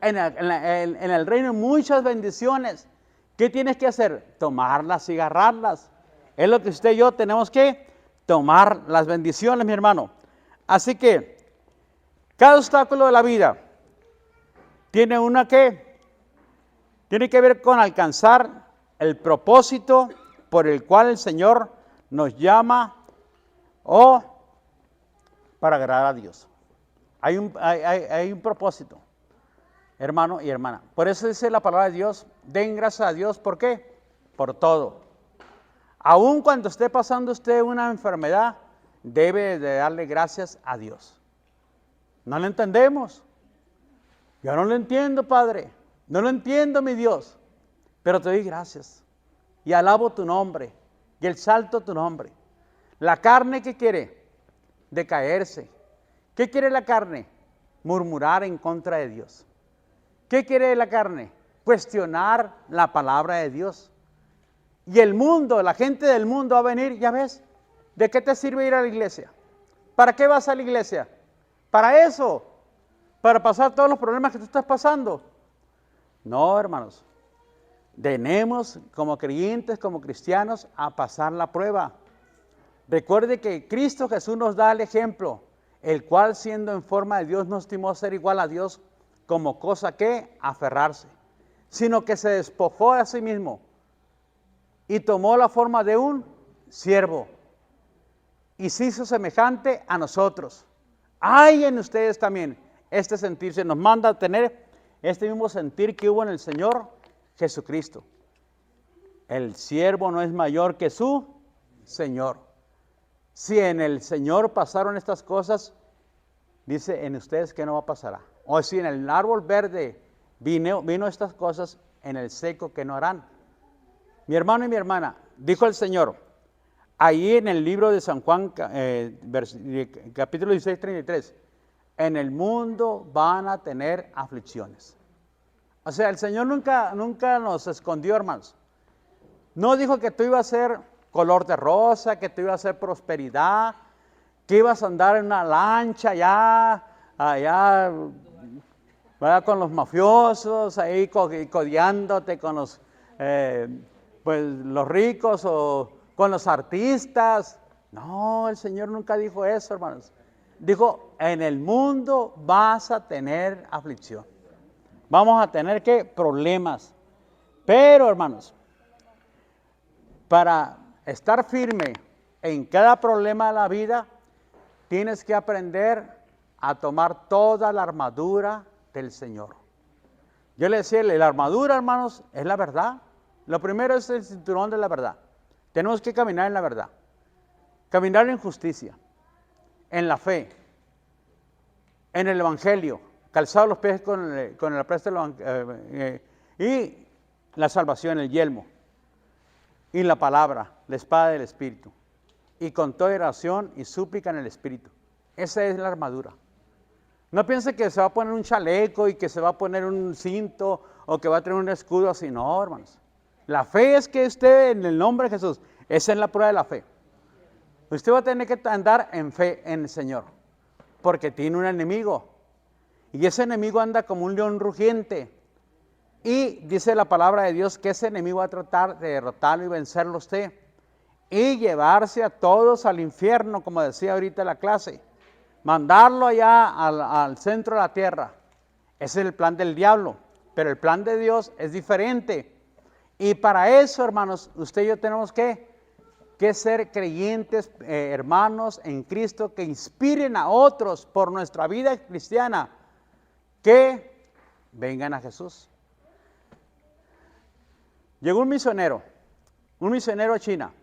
En el reino hay muchas bendiciones. ¿Qué tienes que hacer? Tomarlas y agarrarlas. Es lo que usted y yo tenemos que tomar las bendiciones, mi hermano. Así que cada obstáculo de la vida tiene una que, tiene que ver con alcanzar el propósito por el cual el Señor nos llama o para agradar a Dios. Hay un propósito, hermano y hermana. Por eso dice la palabra de Dios, den gracias a Dios, ¿por qué? Por todo. Aun cuando esté pasando usted una enfermedad, debe de darle gracias a Dios. No lo entendemos. Yo no lo entiendo, Padre. No lo entiendo, mi Dios. Pero te doy gracias. Y alabo tu nombre. Y exalto tu nombre. La carne, ¿qué quiere? Decaerse. ¿Qué quiere la carne? Murmurar en contra de Dios. ¿Qué quiere la carne? cuestionar la palabra de Dios. Y el mundo, la gente del mundo va a venir, ya ves, ¿de qué te sirve ir a la iglesia? ¿Para qué vas a la iglesia? Para eso, para pasar todos los problemas que tú estás pasando. No, hermanos, tenemos como creyentes, como cristianos, a pasar la prueba. Recuerde que Cristo Jesús nos da el ejemplo, el cual siendo en forma de Dios no estimó ser igual a Dios como cosa que aferrarse, sino que se despojó a sí mismo y tomó la forma de un siervo y se hizo semejante a nosotros. Hay en ustedes también este sentir, se nos manda a tener este mismo sentir que hubo en el Señor Jesucristo. El siervo no es mayor que su Señor. Si en el Señor pasaron estas cosas, dice en ustedes que no pasará. O si en el árbol verde vino estas cosas, en el seco que no harán. Mi hermano y mi hermana, dijo el Señor, ahí en el libro de San Juan, capítulo 16, 33, en el mundo van a tener aflicciones. O sea, el Señor nunca nos escondió, hermanos. No dijo que tú ibas a ser color de rosa, que tú ibas a ser prosperidad, que ibas a andar en una lancha allá, ¿verdad? Con los mafiosos, ahí codeándote con los, pues, los ricos o con los artistas. No, el Señor nunca dijo eso, hermanos. Dijo, en el mundo vas a tener aflicción. Vamos a tener, ¿qué? Problemas. Pero, hermanos, para estar firme en cada problema de la vida, tienes que aprender a tomar toda la armadura del Señor. Yo le decía, la armadura, hermanos, es la verdad. Lo primero es el cinturón de la verdad. Tenemos que caminar en la verdad. Caminar en justicia, en la fe, en el Evangelio, calzado los pies con el apresto y la salvación, el yelmo, y la palabra, la espada del Espíritu, y con toda oración y súplica en el Espíritu. Esa es la armadura. No piense que se va a poner un chaleco y que se va a poner un cinto o que va a tener un escudo así. No, hermanos. La fe es que esté en el nombre de Jesús. Esa es la prueba de la fe. Usted va a tener que andar en fe en el Señor, porque tiene un enemigo. Y ese enemigo anda como un león rugiente. Y dice la palabra de Dios que ese enemigo va a tratar de derrotarlo y vencerlo a usted. Y llevarse a todos al infierno, como decía ahorita la clase. Mandarlo allá al centro de la tierra. Ese es el plan del diablo. Pero el plan de Dios es diferente. Y para eso, hermanos, usted y yo tenemos que ser creyentes, hermanos en Cristo, que inspiren a otros por nuestra vida cristiana, que vengan a Jesús. Llegó un misionero a China.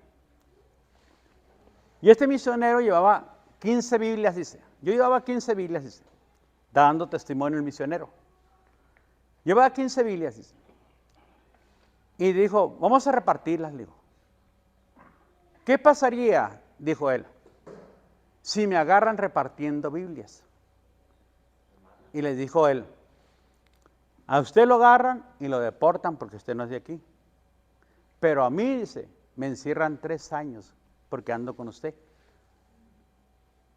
Y este misionero llevaba 15 Biblias, dice. Yo llevaba 15 Biblias, dice, dando testimonio el misionero. Llevaba 15 Biblias, dice. Y dijo, vamos a repartirlas, dijo. ¿Qué pasaría, dijo él, si me agarran repartiendo Biblias? Y le dijo él, a usted lo agarran y lo deportan porque usted no es de aquí. Pero a mí, dice, me encierran 3 años porque ando con usted.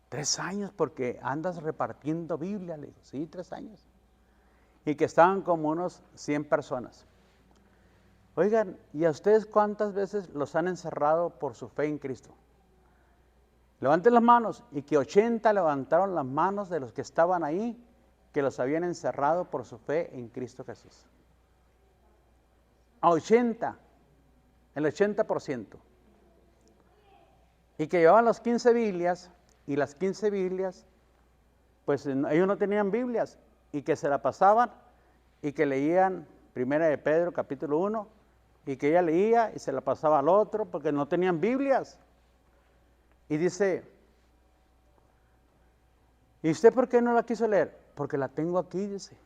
3 años porque andas repartiendo Biblia, le dijo. Sí, 3 años. Y que estaban como unos 100 personas. Oigan, ¿y a ustedes cuántas veces los han encerrado por su fe en Cristo? Levanten las manos. Y que 80 levantaron las manos de los que estaban ahí, que los habían encerrado por su fe en Cristo Jesús. A 80, el 80%. Y que llevaban las 15 Biblias, y las 15 Biblias, pues ellos no tenían Biblias, y que se la pasaban, y que leían Primera de Pedro, capítulo 1, y que ella leía y se la pasaba al otro, porque no tenían Biblias. Y dice, ¿y usted por qué no la quiso leer? Porque la tengo aquí, dice,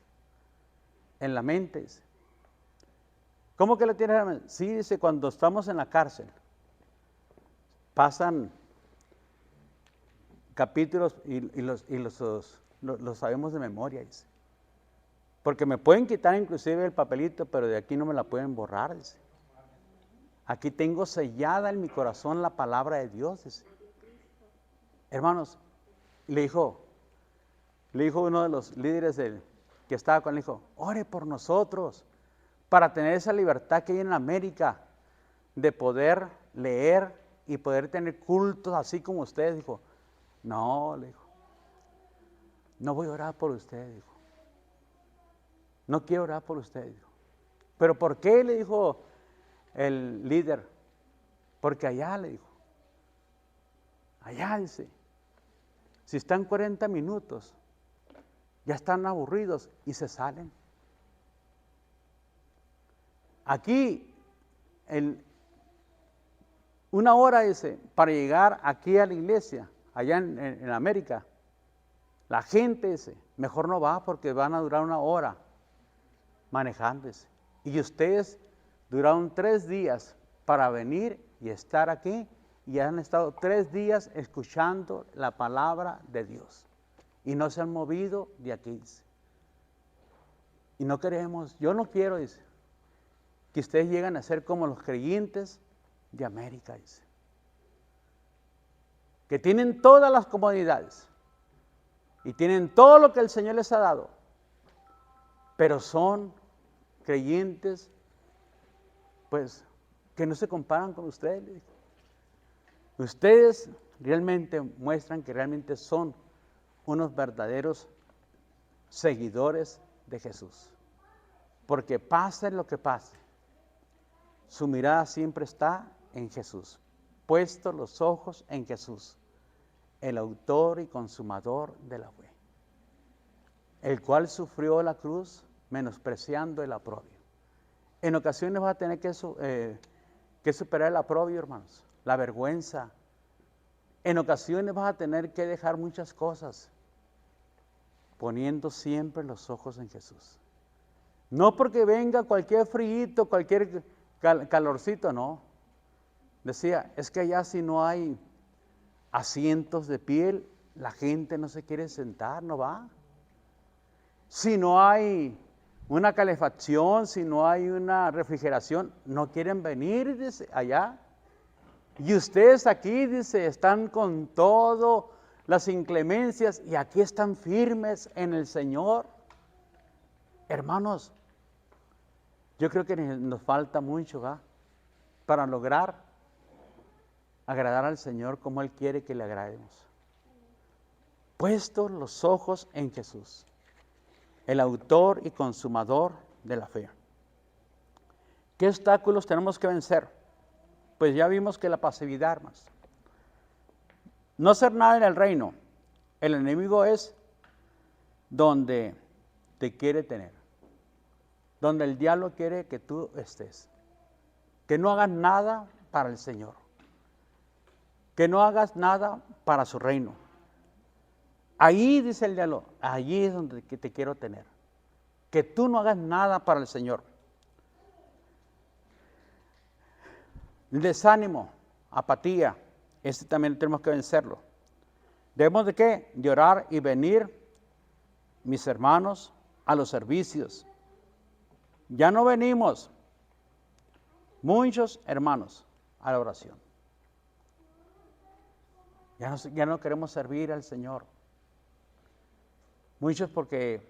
en la mente, dice. ¿Cómo que la tiene en la mente? Sí, dice, cuando estamos en la cárcel, pasan capítulos y los sabemos de memoria, dice. Porque me pueden quitar inclusive el papelito, pero de aquí no me la pueden borrar, dice. Aquí tengo sellada en mi corazón la palabra de Dios, dice. Hermanos, le dijo uno de los líderes que estaba con él, dijo, ore por nosotros, para tener esa libertad que hay en América, de poder leer y poder tener cultos así como ustedes. Dijo, no, le dijo, no voy a orar por ustedes, dijo. No quiero orar por ustedes, dijo. ¿Pero por qué? Le dijo el líder. Porque allá, le dijo, allá, dice, si están 40 minutos, ya están aburridos y se salen. Aquí, una hora, dice, para llegar aquí a la iglesia, allá en América, la gente, dice, mejor no va porque van a durar una hora manejando, dice. Y ustedes duraron 3 días para venir y estar aquí, y han estado 3 días escuchando la palabra de Dios. Y no se han movido de aquí, dice. Y no queremos, yo no quiero, dice, que ustedes lleguen a ser como los creyentes de América, dice. Que tienen todas las comodidades y tienen todo lo que el Señor les ha dado, pero son creyentes, pues, que no se comparan con ustedes. Ustedes realmente muestran que realmente son unos verdaderos seguidores de Jesús. Porque pase lo que pase, su mirada siempre está en Jesús. Puestos los ojos en Jesús, el autor y consumador de la fe, el cual sufrió la cruz menospreciando el oprobio. En ocasiones vas a tener que superar el oprobio, hermanos, la vergüenza. En ocasiones vas a tener que dejar muchas cosas, poniendo siempre los ojos en Jesús. No porque venga cualquier frío, cualquier calorcito, no. Decía, es que allá si no hay asientos de piel, la gente no se quiere sentar, no va. Si no hay una calefacción, si no hay una refrigeración, no quieren venir, dice, allá. Y ustedes aquí, dice, están con todo las inclemencias y aquí están firmes en el Señor. Hermanos, yo creo que nos falta mucho, ¿va? Para lograr agradar al Señor como Él quiere que le agrademos. Puestos los ojos en Jesús, el autor y consumador de la fe. ¿Qué obstáculos tenemos que vencer? Pues ya vimos que la pasividad, hermanos. No hacer nada en el reino. El enemigo es donde te quiere tener, donde el diablo quiere que tú estés. Que no hagas nada para el Señor. Que no hagas nada para su reino. Ahí, dice el diablo, allí es donde te quiero tener. Que tú no hagas nada para el Señor. El desánimo, apatía, también tenemos que vencerlo. Debemos de ¿qué? De orar y venir, mis hermanos, a los servicios. Ya no venimos, muchos hermanos, a la oración. Ya no queremos servir al Señor. Muchos porque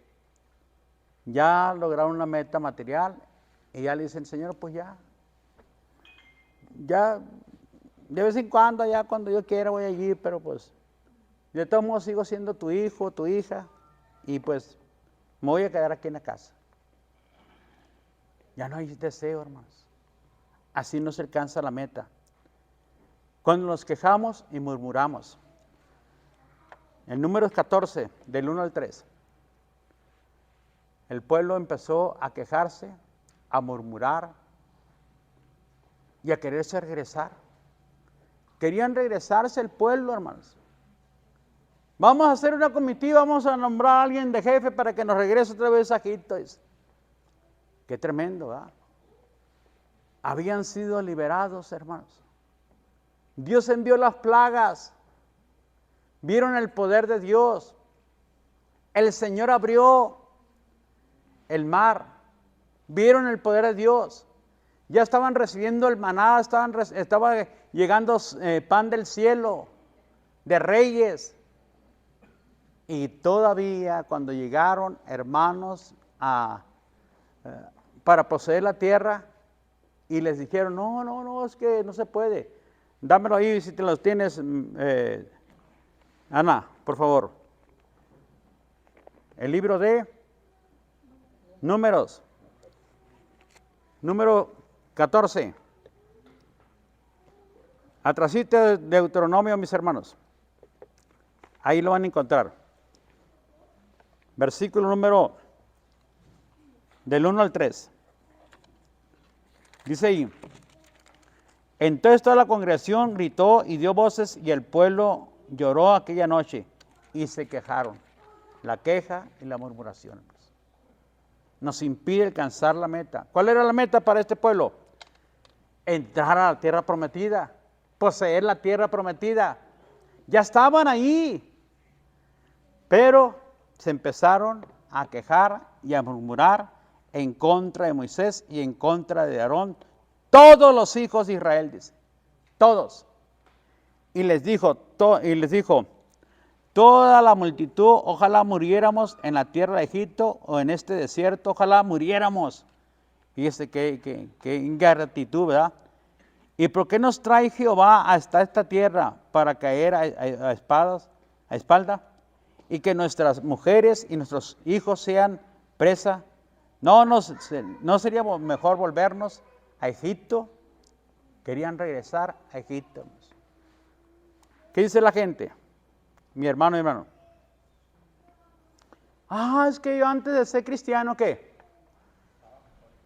ya lograron una meta material y ya le dicen, Señor, pues ya de vez en cuando, ya cuando yo quiera voy allí, pero pues de todos modos sigo siendo tu hijo, tu hija, y pues me voy a quedar aquí en la casa. Ya no hay deseo, hermanos. Así no se alcanza la meta. Cuando nos quejamos y murmuramos. En Números 14, del 1 al 3, el pueblo empezó a quejarse, a murmurar y a quererse regresar. Querían regresarse el pueblo, hermanos. Vamos a hacer una comitiva, vamos a nombrar a alguien de jefe para que nos regrese otra vez a Egipto. Qué tremendo, ¿verdad? Habían sido liberados, hermanos. Dios envió las plagas. Vieron el poder de Dios. El Señor abrió el mar, vieron el poder de Dios. Ya estaban recibiendo el maná, estaba llegando pan del cielo, de reyes. Y todavía cuando llegaron, hermanos, para poseer la tierra, y les dijeron, no, es que no se puede. Dámelo ahí si te los tienes, Ana, por favor. El libro de Números, número 14. Atrasito de Deuteronomio, mis hermanos. Ahí lo van a encontrar. Versículo número del 1 al 3. Dice ahí, entonces toda la congregación gritó y dio voces y el pueblo lloró aquella noche y se quejaron. La queja y la murmuración nos impide alcanzar la meta. ¿Cuál era la meta para este pueblo? Entrar a la tierra prometida, poseer la tierra prometida. Ya estaban ahí, pero se empezaron a quejar y a murmurar en contra de Moisés y en contra de Aarón, todos los hijos de Israel, dice, todos. Y les dijo, toda la multitud, ojalá muriéramos en la tierra de Egipto o en este desierto, ojalá muriéramos. Fíjese qué ingratitud, ¿verdad? ¿Y por qué nos trae Jehová hasta esta tierra para caer a espalda? Y que nuestras mujeres y nuestros hijos sean presa. ¿No sería mejor volvernos a Egipto? Querían regresar a Egipto. ¿Qué dice la gente? Mi hermano. Es que yo antes de ser cristiano, ¿qué?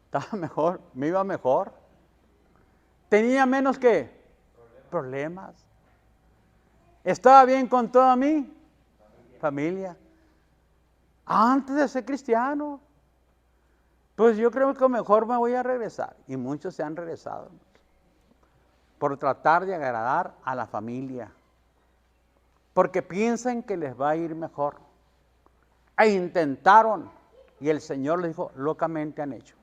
Estaba mejor, me iba mejor. Tenía menos, ¿qué? Problemas. Estaba bien con toda mi familia. Antes de ser cristiano. Pues yo creo que mejor me voy a regresar. Y muchos se han regresado. Por tratar de agradar a la familia. Porque piensan que les va a ir mejor. E intentaron. Y el Señor les dijo, locamente han hecho.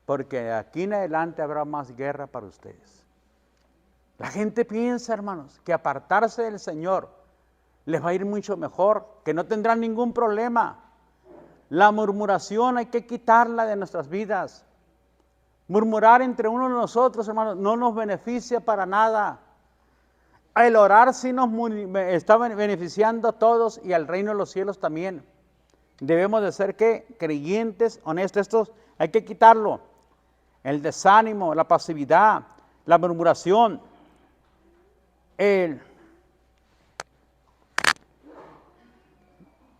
Porque de aquí en adelante habrá más guerra para ustedes. La gente piensa, hermanos, que apartarse del Señor les va a ir mucho mejor, que no tendrán ningún problema. La murmuración hay que quitarla de nuestras vidas. Murmurar entre uno de nosotros, hermanos, no nos beneficia para nada. El orar sí nos está beneficiando a todos y al reino de los cielos también. Debemos de ser, ¿qué? Creyentes, honestos. Esto hay que quitarlo. El desánimo, la pasividad, la murmuración,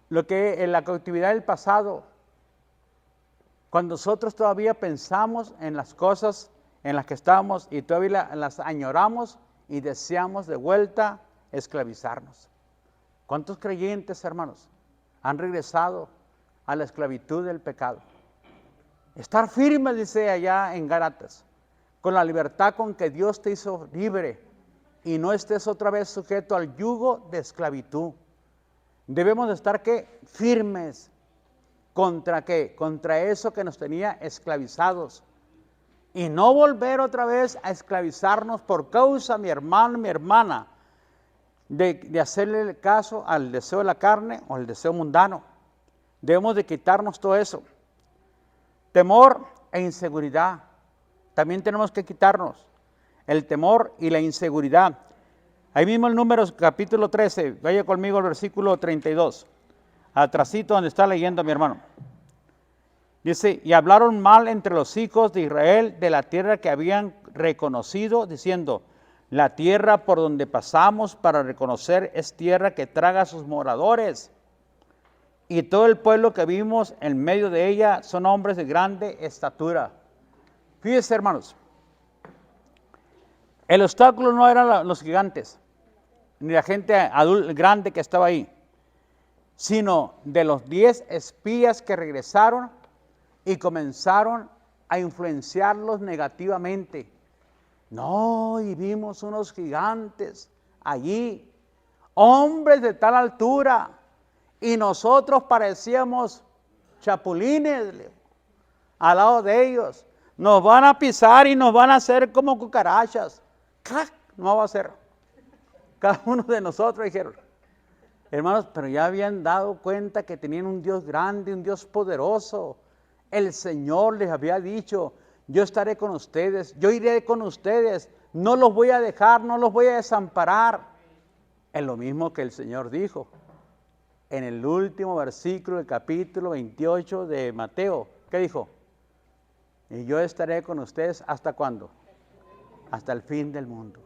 la cautividad del pasado. Cuando nosotros todavía pensamos en las cosas en las que estamos y todavía las añoramos y deseamos de vuelta esclavizarnos. ¿Cuántos creyentes, hermanos, han regresado a la esclavitud del pecado? Estar firme, dice allá en Gálatas, con la libertad con que Dios te hizo libre y no estés otra vez sujeto al yugo de esclavitud. Debemos de estar, ¿qué? Firmes. ¿Contra qué? Contra eso que nos tenía esclavizados. Y no volver otra vez a esclavizarnos por causa, mi hermano, mi hermana, de hacerle caso al deseo de la carne o al deseo mundano. Debemos de quitarnos todo eso. Temor e inseguridad. También tenemos que quitarnos el temor y la inseguridad. Ahí mismo el Números capítulo 13, vaya conmigo al versículo 32. Atrasito donde está leyendo mi hermano. Dice, y hablaron mal entre los hijos de Israel de la tierra que habían reconocido, diciendo, la tierra por donde pasamos para reconocer es tierra que traga a sus moradores. Y todo el pueblo que vimos en medio de ella son hombres de grande estatura. Fíjense, hermanos, el obstáculo no eran los gigantes, ni la gente grande que estaba ahí, sino de los 10 espías que regresaron y comenzaron a influenciarlos negativamente. No, y vimos unos gigantes allí, hombres de tal altura, y nosotros parecíamos chapulines, le dijo, al lado de ellos. Nos van a pisar y nos van a hacer como cucarachas. ¡Clac! No va a ser. Cada uno de nosotros dijeron. Hermanos, pero ya habían dado cuenta que tenían un Dios grande, un Dios poderoso. El Señor les había dicho, yo estaré con ustedes, yo iré con ustedes, no los voy a dejar, no los voy a desamparar. Es lo mismo que el Señor dijo en el último versículo del capítulo 28 de Mateo. ¿Qué dijo? Y yo estaré con ustedes, ¿hasta cuándo? Hasta el fin del mundo.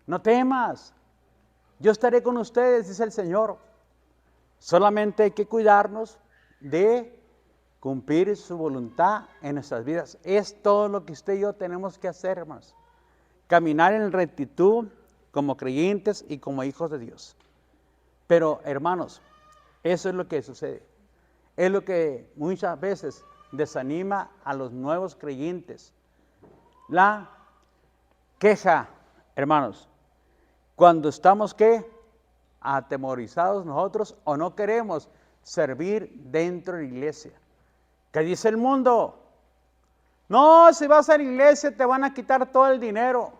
No temas, yo estaré con ustedes, dice el Señor. Solamente hay que cuidarnos de cumplir su voluntad en nuestras vidas. Es todo lo que usted y yo tenemos que hacer, hermanos. Caminar en rectitud como creyentes y como hijos de Dios. Pero, hermanos, eso es lo que sucede. Es lo que muchas veces desanima a los nuevos creyentes. La queja, hermanos. Cuando estamos, ¿qué? Atemorizados nosotros o no queremos servir dentro de la iglesia. ¿Qué dice el mundo? No, si vas a la iglesia te van a quitar todo el dinero.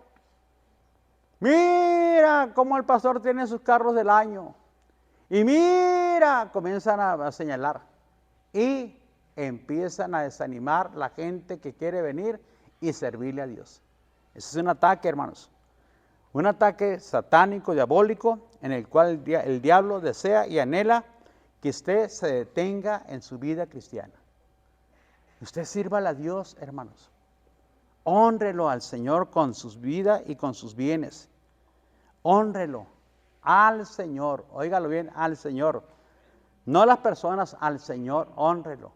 Mira cómo el pastor tiene sus carros del año. Y mira, comienzan a señalar. Y empiezan a desanimar la gente que quiere venir y servirle a Dios. Ese es un ataque, hermanos. Un ataque satánico, diabólico, en el cual el diablo desea y anhela que usted se detenga en su vida cristiana. Usted sírvale a Dios, hermanos. Hónrelo al Señor con sus vidas y con sus bienes. Hónrelo al Señor. Óigalo bien, al Señor. No las personas, al Señor, hónrelo.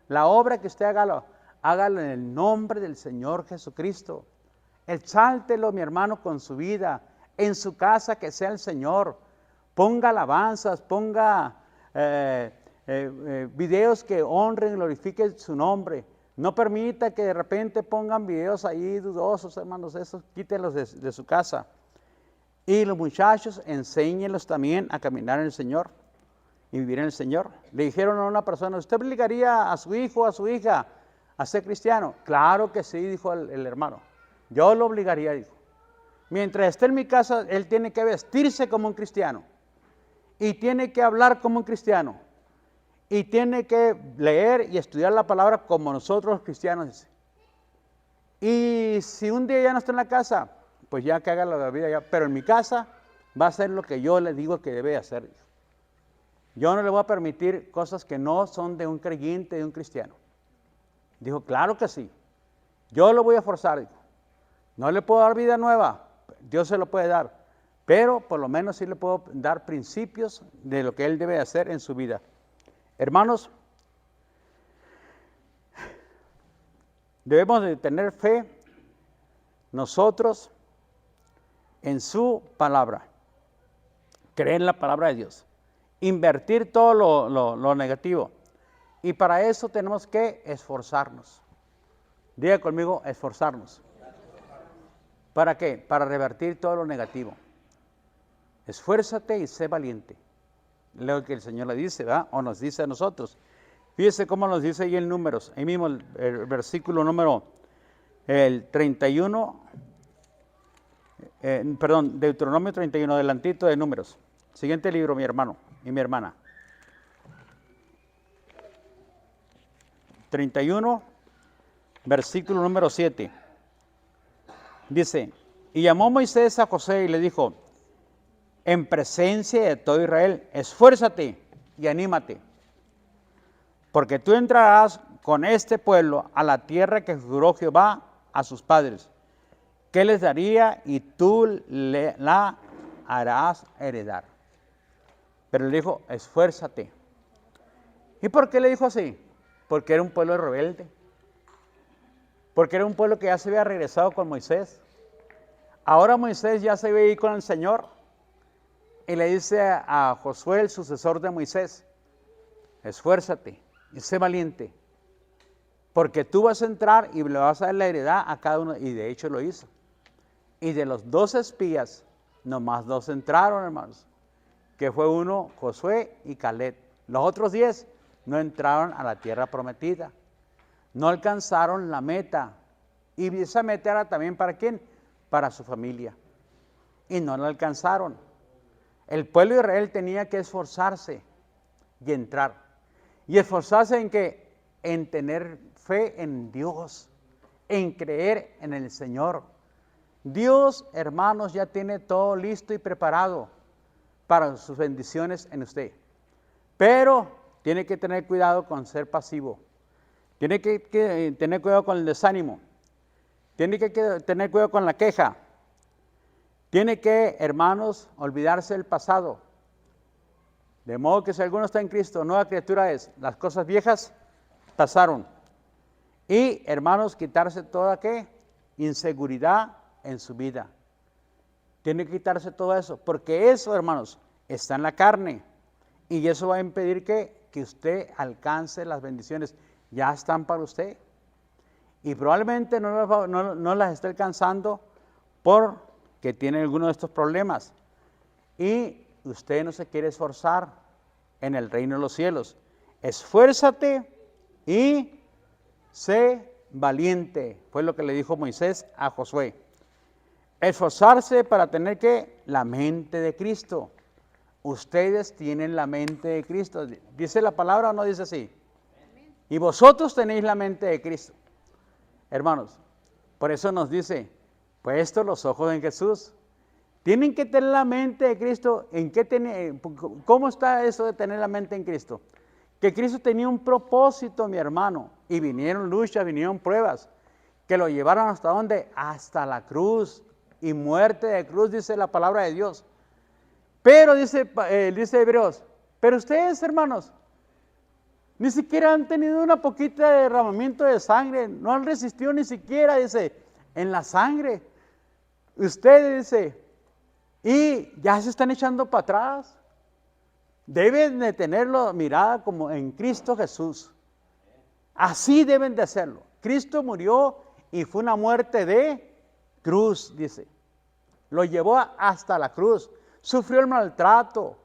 La obra que usted hágalo en el nombre del Señor Jesucristo. Exáltelo, mi hermano, con su vida. En su casa que sea el Señor. Ponga alabanzas, ponga videos que honren, glorifiquen su nombre. No permita que de repente pongan videos ahí dudosos, hermanos, esos quítelos de su casa. Y los muchachos, enséñenlos también a caminar en el Señor y vivir en el Señor. Le dijeron a una persona, ¿usted obligaría a su hijo o a su hija a ser cristiano? Claro que sí, dijo el hermano. Yo lo obligaría, dijo. Mientras esté en mi casa, él tiene que vestirse como un cristiano. Y tiene que hablar como un cristiano. Y tiene que leer y estudiar la palabra como nosotros los cristianos, dice. Y si un día ya no está en la casa, pues ya que haga la vida ya. Pero en mi casa va a hacer lo que yo le digo que debe hacer. Dijo. Yo no le voy a permitir cosas que no son de un creyente, de un cristiano. Dijo, claro que sí. Yo lo voy a forzar, dijo. No le puedo dar vida nueva, Dios se lo puede dar, pero por lo menos sí le puedo dar principios de lo que él debe hacer en su vida. Hermanos, debemos de tener fe nosotros en su palabra, creer en la palabra de Dios, invertir todo lo negativo. Y para eso tenemos que esforzarnos. Diga conmigo, esforzarnos. ¿Para qué? Para revertir todo lo negativo. Esfuérzate y sé valiente. Lo que el Señor le dice, ¿verdad? O nos dice a nosotros. Fíjese cómo nos dice ahí en Números. Ahí mismo el versículo número 31. Deuteronomio 31, adelantito de Números. Siguiente libro, mi hermano y mi hermana. 31, versículo número 7. Dice, y llamó Moisés a José y le dijo, en presencia de todo Israel, esfuérzate y anímate, porque tú entrarás con este pueblo a la tierra que juró Jehová a sus padres, que les daría y tú la harás heredar. Pero le dijo, esfuérzate. ¿Y por qué le dijo así? Porque era un pueblo rebelde. Porque era un pueblo que ya se había regresado con Moisés. Ahora Moisés ya se iba a ir con el Señor. Y le dice a Josué, el sucesor de Moisés, esfuérzate y sé valiente. Porque tú vas a entrar y le vas a dar la heredad a cada uno. Y de hecho lo hizo. Y de los 12 espías, nomás 2 entraron, hermanos. Que fue uno, Josué y Caleb. Los otros 10 no entraron a la tierra prometida. No alcanzaron la meta. Y esa meta era también ¿para quién? Para su familia. Y no la alcanzaron. El pueblo de Israel tenía que esforzarse y entrar. ¿Y esforzarse en qué? En tener fe en Dios, en creer en el Señor. Dios, hermanos, ya tiene todo listo y preparado para sus bendiciones en usted. Pero tiene que tener cuidado con ser pasivo. Tiene que tener cuidado con el desánimo. Tiene que tener cuidado con la queja. Tiene que, hermanos, olvidarse del pasado. De modo que si alguno está en Cristo, nueva criatura es. Las cosas viejas pasaron. Y, hermanos, quitarse toda, ¿qué? Inseguridad en su vida. Tiene que quitarse todo eso, porque eso, hermanos, está en la carne. Y eso va a impedir que usted alcance las bendiciones. Ya están para usted. Y probablemente no las esté alcanzando porque tiene alguno de estos problemas. Y usted no se quiere esforzar en el reino de los cielos. Esfuérzate y sé valiente. Fue lo que le dijo Moisés a Josué. Esforzarse para tener ¿qué? La mente de Cristo. Ustedes tienen la mente de Cristo. ¿Dice la palabra o no dice así? Y vosotros tenéis la mente de Cristo. Hermanos, por eso nos dice, puestos los ojos en Jesús. Tienen que tener la mente de Cristo. ¿Cómo está eso de tener la mente en Cristo? Que Cristo tenía un propósito, mi hermano. Y vinieron luchas, vinieron pruebas. Que lo llevaron ¿hasta dónde? Hasta la cruz. Y muerte de cruz, dice la palabra de Dios. Pero dice Hebreos, pero ustedes, hermanos, ni siquiera han tenido una poquita de derramamiento de sangre, no han resistido ni siquiera, dice, en la sangre. Ustedes, dice, y ya se están echando para atrás. Deben de tenerlo mirada como en Cristo Jesús. Así deben de hacerlo. Cristo murió y fue una muerte de cruz, dice. Lo llevó hasta la cruz. Sufrió el maltrato.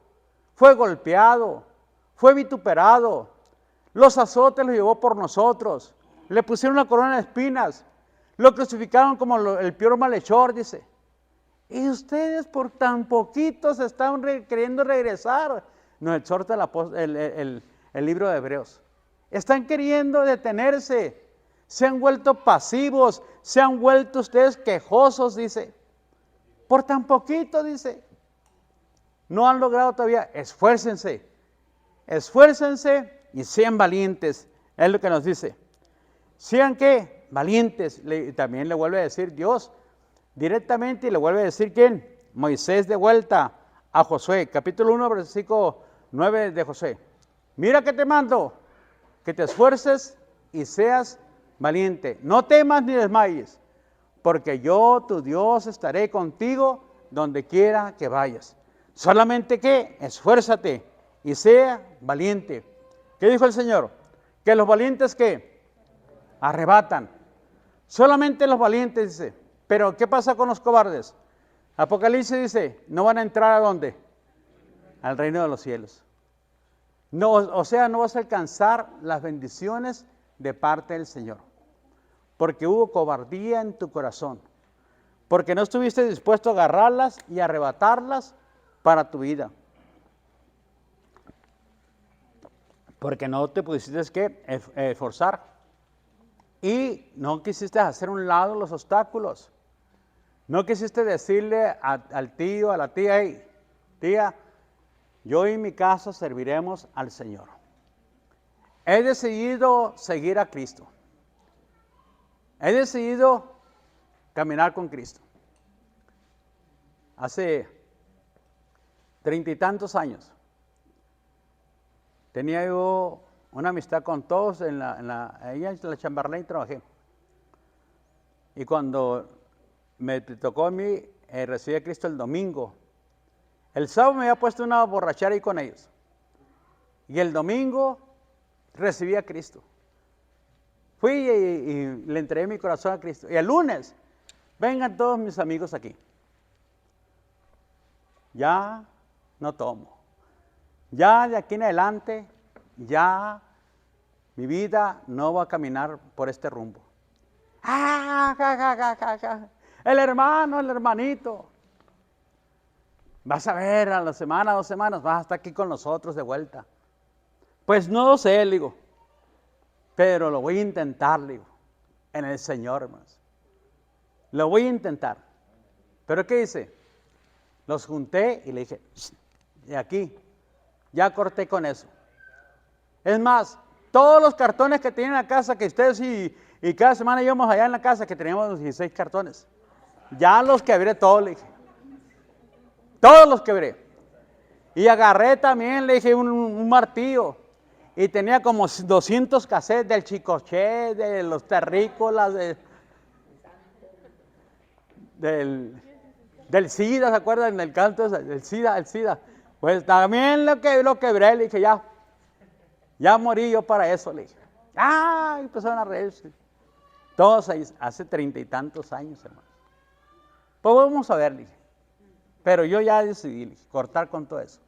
Fue golpeado. Fue vituperado. Los azotes los llevó por nosotros. Le pusieron una corona de espinas. Lo crucificaron como el peor malhechor, dice. Y ustedes por tan poquito se están queriendo regresar. Nos exhorta el libro de Hebreos. Están queriendo detenerse. Se han vuelto pasivos. Se han vuelto ustedes quejosos, dice. Por tan poquito, dice. No han logrado todavía. Esfuércense. Esfuércense y sean valientes. Es lo que nos dice. Sean ¿qué? Valientes. También le vuelve a decir Dios directamente y le vuelve a decir ¿quién? Moisés de vuelta a Josué. Capítulo 1, versículo 9 de Josué. Mira que te mando, que te esfuerces y seas valiente. No temas ni desmayes, porque yo, tu Dios, estaré contigo donde quiera que vayas. Solamente que esfuérzate y sea valiente. ¿Qué dijo el Señor? Que los valientes ¿qué? Arrebatan. Solamente los valientes, dice. Pero ¿qué pasa con los cobardes? Apocalipsis dice, no van a entrar ¿a dónde? Al reino de los cielos. No, o sea, no vas a alcanzar las bendiciones de parte del Señor. Porque hubo cobardía en tu corazón. Porque no estuviste dispuesto a agarrarlas y arrebatarlas para tu vida. Porque no te pusiste que esforzar. Y no quisiste hacer un lado los obstáculos. No quisiste decirle al tío, a la tía, hey, tía, yo y mi casa serviremos al Señor. He decidido seguir a Cristo. He decidido caminar con Cristo. Hace 30 y tantos años tenía yo una amistad con todos, ahí en la Chamberlain trabajé. Y cuando me tocó a mí recibir a Cristo el domingo, el sábado me había puesto una borrachera ahí con ellos. Y el domingo recibí a Cristo. Fui y le entregué mi corazón a Cristo. Y el lunes, vengan todos mis amigos aquí. Ya no tomo. Ya de aquí en adelante, ya Mi vida no va a caminar por este rumbo. ¡Ah! Ja, ja, ja, ja, ja! El hermano, el hermanito. Vas a ver, a la semana, 2 semanas, vas a estar aquí con nosotros de vuelta. Pues no sé, le digo, pero lo voy a intentar, le digo, en el Señor, hermanos. Lo voy a intentar. ¿Pero qué hice? Los junté y le dije, y aquí, ya corté con eso. Es más, todos los cartones que tienen en la casa, que ustedes y cada semana íbamos allá en la casa, que teníamos 16 cartones, ya los quebré todos, le dije. Todos los quebré. Y agarré también, le dije, un martillo. Y tenía como 200 cassettes del Chicoche, de los Terrícolas, del SIDA, ¿se acuerdan del canto? Del SIDA, el SIDA. Pues también lo quebré, le dije, ya morí yo para eso, le dije. ¡Ah! Empezaron a reírse. Todos ahí, hace 30 y tantos años, hermano. Pues vamos a ver, le dije. Pero yo ya decidí, le dije, cortar con todo eso.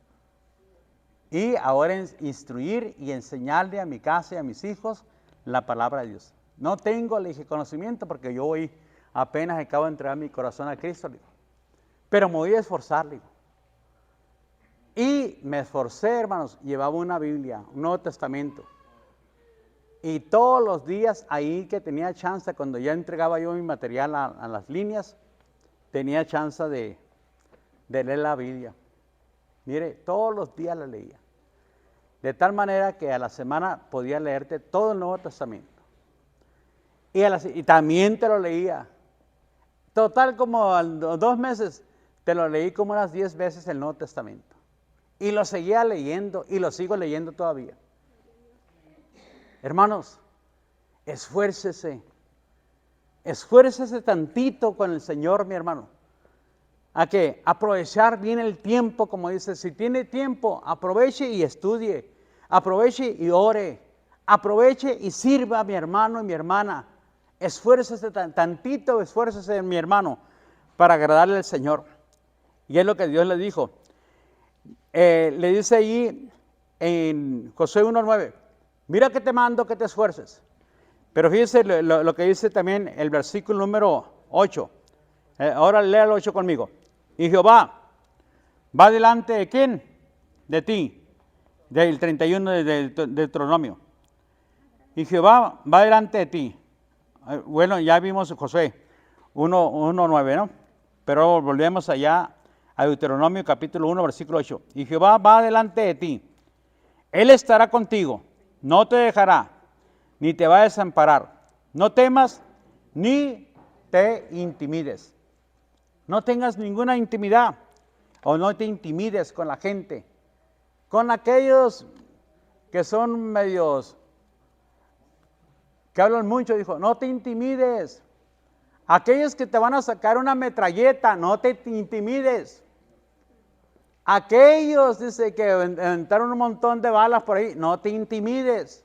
Y ahora instruir y enseñarle a mi casa y a mis hijos la palabra de Dios. No tengo, le dije, conocimiento porque yo hoy apenas acabo de entregar mi corazón a Cristo, le digo. Pero me voy a esforzar, le digo. Y me esforcé, hermanos, llevaba una Biblia, un Nuevo Testamento. Y todos los días ahí que tenía chance, cuando ya entregaba yo mi material a las líneas, tenía chance de leer la Biblia. Mire, todos los días la leía. De tal manera que a la semana podía leerte todo el Nuevo Testamento. Y también te lo leía. Total, como a 2 meses, te lo leí como unas 10 veces el Nuevo Testamento. Y lo seguía leyendo y lo sigo leyendo todavía. Hermanos, esfuércese. Esfuércese tantito con el Señor, mi hermano. ¿A qué? Aprovechar bien el tiempo, como dice. Si tiene tiempo, aproveche y estudie. Aproveche y ore. Aproveche y sirva a mi hermano y mi hermana. Esfuércese tantito, esfuércese, mi hermano, para agradarle al Señor. Y es lo que Dios le dijo. Le dice allí en Josué 1:9, mira que te mando que te esfuerces. Pero fíjese lo que dice también el versículo número 8. Ahora lea el 8 conmigo. Y Jehová va delante de quién? De ti. Del 31 del Deuteronomio. Y Jehová va delante de ti. Bueno, ya vimos Josué 1:9, ¿no? Pero volvemos allá a Deuteronomio capítulo 1, versículo 8. Y Jehová va delante de ti. Él estará contigo. No te dejará, ni te va a desamparar. No temas, ni te intimides. No tengas ninguna intimidad o no te intimides con la gente, con aquellos que son medios, que hablan mucho, dijo, no te intimides. Aquellos que te van a sacar una metralleta, no te intimides. Aquellos, dice, que aventaron un montón de balas por ahí, no te intimides.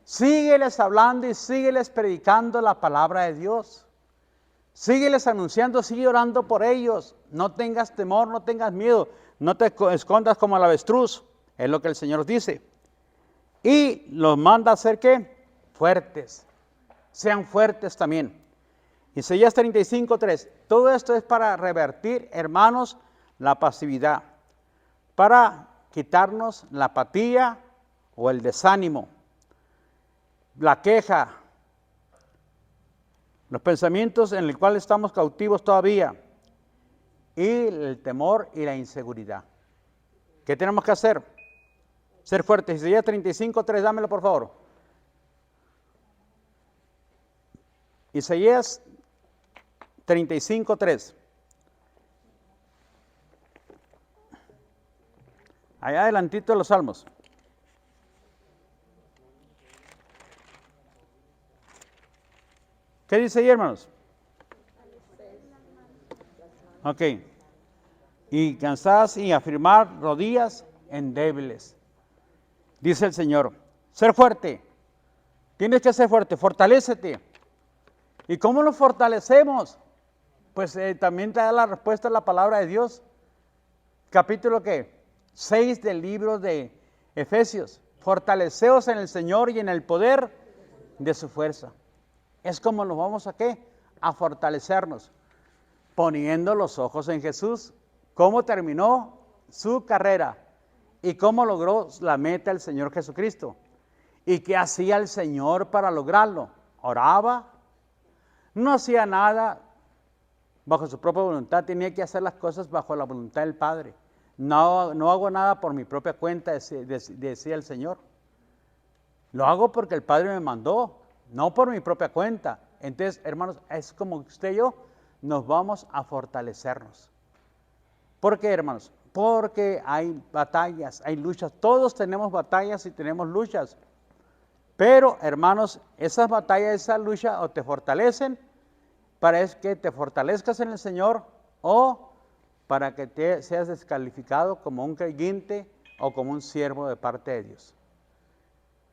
Sígueles hablando y sígueles predicando la palabra de Dios. Sígueles anunciando, sigue orando por ellos. No tengas temor, no tengas miedo. No te escondas como el avestruz. Es lo que el Señor dice. Y los manda a hacer ¿qué? Fuertes. Sean fuertes también. Isaías 35:3. Todo esto es para revertir, hermanos, la pasividad. Para quitarnos la apatía o el desánimo. La queja. Los pensamientos en los cuales estamos cautivos todavía. Y el temor y la inseguridad. ¿Qué tenemos que hacer? Ser fuertes. Isaías 35:3, dámelo por favor. Isaías 35:3. Allá adelantito de los Salmos. ¿Qué dice ahí, hermanos? Ok. Y cansadas y afirmar rodillas endebles. Dice el Señor, ser fuerte. Tienes que ser fuerte, fortalécete. ¿Y cómo lo fortalecemos? Pues también te da la respuesta a la palabra de Dios. Capítulo ¿qué? 6 del libro de Efesios. Fortaleceos en el Señor y en el poder de su fuerza. Es como nos vamos a ¿qué? A fortalecernos, poniendo los ojos en Jesús. ¿Cómo terminó su carrera? ¿Y cómo logró la meta el Señor Jesucristo? ¿Y qué hacía el Señor para lograrlo? Oraba, no hacía nada bajo su propia voluntad, tenía que hacer las cosas bajo la voluntad del Padre. No hago nada por mi propia cuenta, decía el Señor. Lo hago porque el Padre me mandó, no por mi propia cuenta. Entonces, hermanos, es como usted y yo nos vamos a fortalecernos. ¿Por qué, hermanos? Porque hay batallas, hay luchas. Todos tenemos batallas y tenemos luchas. Pero, hermanos, esas batallas, esa lucha o te fortalecen para que te fortalezcas en el Señor o para que te seas descalificado como un creyente o como un siervo de parte de Dios.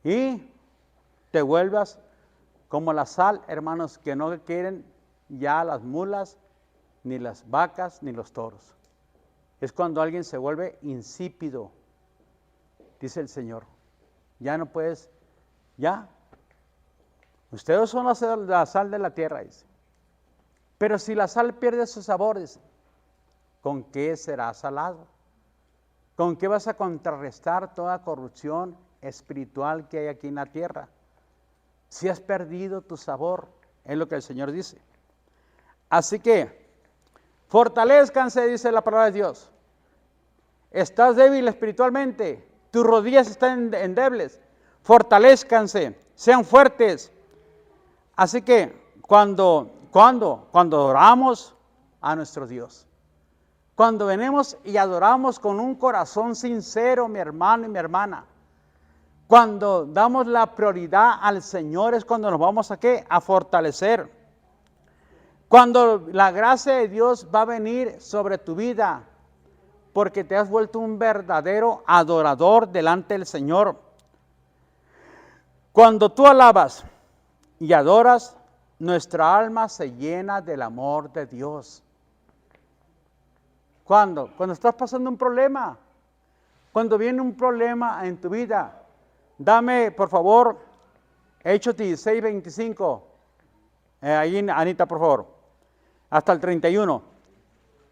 Y te vuelvas como la sal, hermanos, que no quieren ya las mulas, ni las vacas, ni los toros. Es cuando alguien se vuelve insípido, dice el Señor. Ya no puedes, ya. Ustedes son la sal de la tierra, dice. Pero si la sal pierde sus sabores, ¿con qué será salado? ¿Con qué vas a contrarrestar toda corrupción espiritual que hay aquí en la tierra? Si has perdido tu sabor, es lo que el Señor dice. Así que, fortalezcanse, dice la palabra de Dios. Estás débil espiritualmente, tus rodillas están endebles. Fortalezcanse, sean fuertes. Así que, cuando adoramos a nuestro Dios, cuando venimos y adoramos con un corazón sincero, mi hermano y mi hermana, cuando damos la prioridad al Señor es cuando nos vamos a ¿qué? A fortalecer. Cuando la gracia de Dios va a venir sobre tu vida, porque te has vuelto un verdadero adorador delante del Señor. Cuando tú alabas y adoras, nuestra alma se llena del amor de Dios. ¿Cuándo? Cuando estás pasando un problema. Cuando viene un problema en tu vida. Dame, por favor, Hechos 16, 25. Ahí, Anita, por favor. Hasta el 31.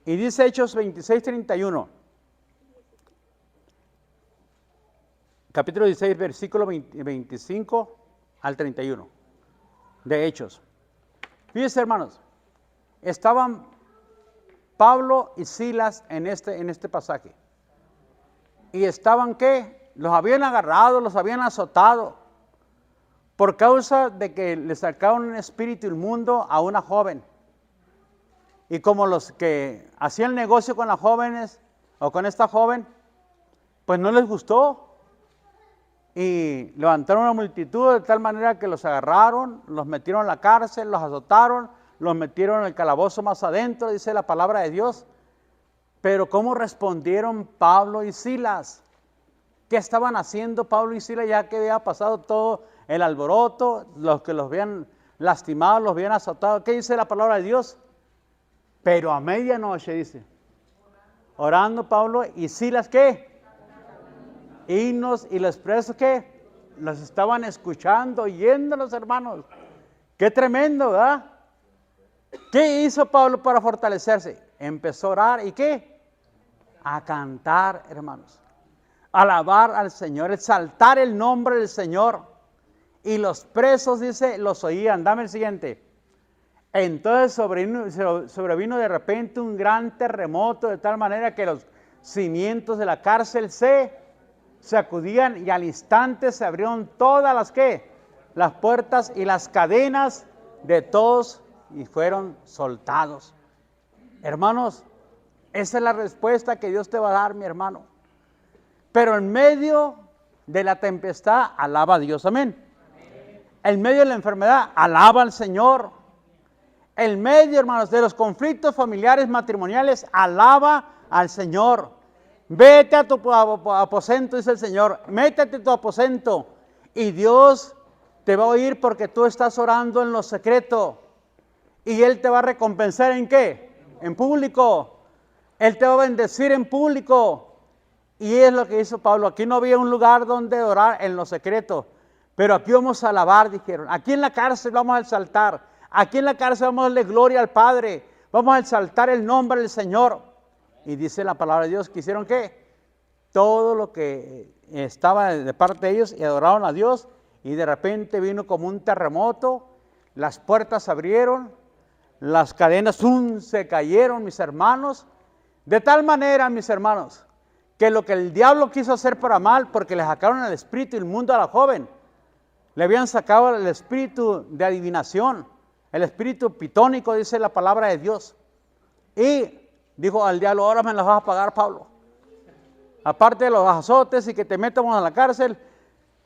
Y dice Hechos 26, 31. Capítulo 16, versículo 25 al 31. De Hechos. Fíjense, hermanos. Estaban Pablo y Silas en este pasaje. ¿Y estaban qué? Los habían agarrado, los habían azotado por causa de que le sacaron un espíritu inmundo a una joven. Y como los que hacían negocio con las jóvenes o con esta joven, pues no les gustó. Y levantaron una multitud de tal manera que los agarraron, los metieron en la cárcel, los azotaron, los metieron en el calabozo más adentro, dice la palabra de Dios. Pero ¿cómo respondieron Pablo y Silas? ¿Qué estaban haciendo Pablo y Silas ya que había pasado todo el alboroto? Los que los habían lastimado, los habían azotado. ¿Qué dice la palabra de Dios? Pero a medianoche, dice, orando Pablo y Silas, ¿qué? Himnos y los presos, ¿qué? Los estaban escuchando, oyéndolos, hermanos. Qué tremendo, ¿verdad? ¿Qué hizo Pablo para fortalecerse? Empezó a orar y ¿qué? A cantar, hermanos. Alabar al Señor, exaltar el nombre del Señor. Y los presos, dice, los oían. Dame el siguiente. Entonces sobrevino de repente un gran terremoto de tal manera que los cimientos de la cárcel se sacudían y al instante se abrieron todas las ¿qué? Las puertas y las cadenas de todos y fueron soltados. Hermanos, esa es la respuesta que Dios te va a dar, mi hermano. Pero en medio de la tempestad, alaba a Dios, amén. En medio de la enfermedad, alaba al Señor. En medio, hermanos, de los conflictos familiares, matrimoniales, alaba al Señor. Vete a tu aposento, dice el Señor. Métete a tu aposento y Dios te va a oír porque tú estás orando en lo secreto. Y Él te va a recompensar ¿en qué? En público. Él te va a bendecir en público. Y es lo que hizo Pablo. Aquí no había un lugar donde orar en lo secreto, pero aquí vamos a alabar, dijeron. Aquí en la cárcel vamos a exaltar. Aquí en la cárcel vamos a darle gloria al Padre. Vamos a exaltar el nombre del Señor. Y dice la palabra de Dios que hicieron ¿qué? Todo lo que estaba de parte de ellos y adoraron a Dios. Y de repente vino como un terremoto. Las puertas se abrieron. Las cadenas se cayeron, mis hermanos. De tal manera, mis hermanos, que lo que el diablo quiso hacer para mal, porque le sacaron el espíritu inmundo a la joven, le habían sacado el espíritu de adivinación, el espíritu pitónico, dice la palabra de Dios. Y dijo al diablo, ahora me las vas a pagar, Pablo. Aparte de los azotes y que te metamos a la cárcel,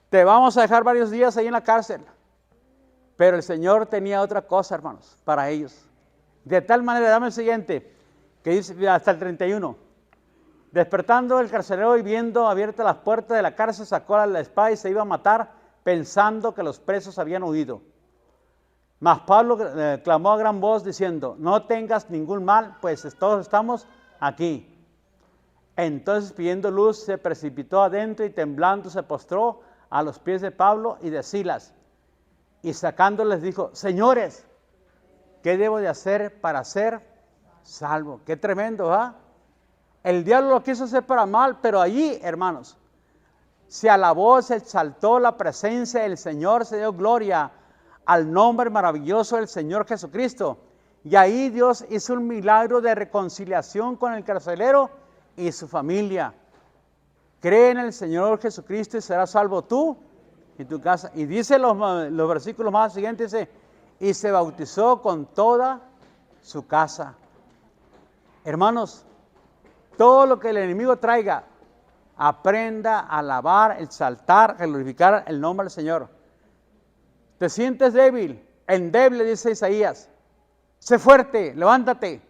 te vamos a dejar varios días ahí en la cárcel. Pero el Señor tenía otra cosa, hermanos, para ellos. De tal manera, dame el siguiente, que dice hasta el 31. Despertando el carcelero y viendo abiertas las puertas de la cárcel, sacó la espada y se iba a matar, pensando que los presos habían huido. Mas Pablo clamó a gran voz diciendo, no tengas ningún mal, pues todos estamos aquí. Entonces, pidiendo luz, se precipitó adentro y temblando se postró a los pies de Pablo y de Silas. Y sacándoles dijo, señores, ¿qué debo de hacer para ser salvo? Qué tremendo, ¿ah? El diablo lo quiso hacer para mal, pero allí, hermanos, se alabó, se exaltó la presencia del Señor, se dio gloria al nombre maravilloso del Señor Jesucristo. Y ahí Dios hizo un milagro de reconciliación con el carcelero y su familia. Cree en el Señor Jesucristo y serás salvo tú y tu casa. Y dice los versículos más siguientes, dice, y se bautizó con toda su casa. Hermanos, todo lo que el enemigo traiga, aprenda a alabar, exaltar, glorificar el nombre del Señor. ¿Te sientes débil? Endeble, dice Isaías. Sé fuerte, levántate.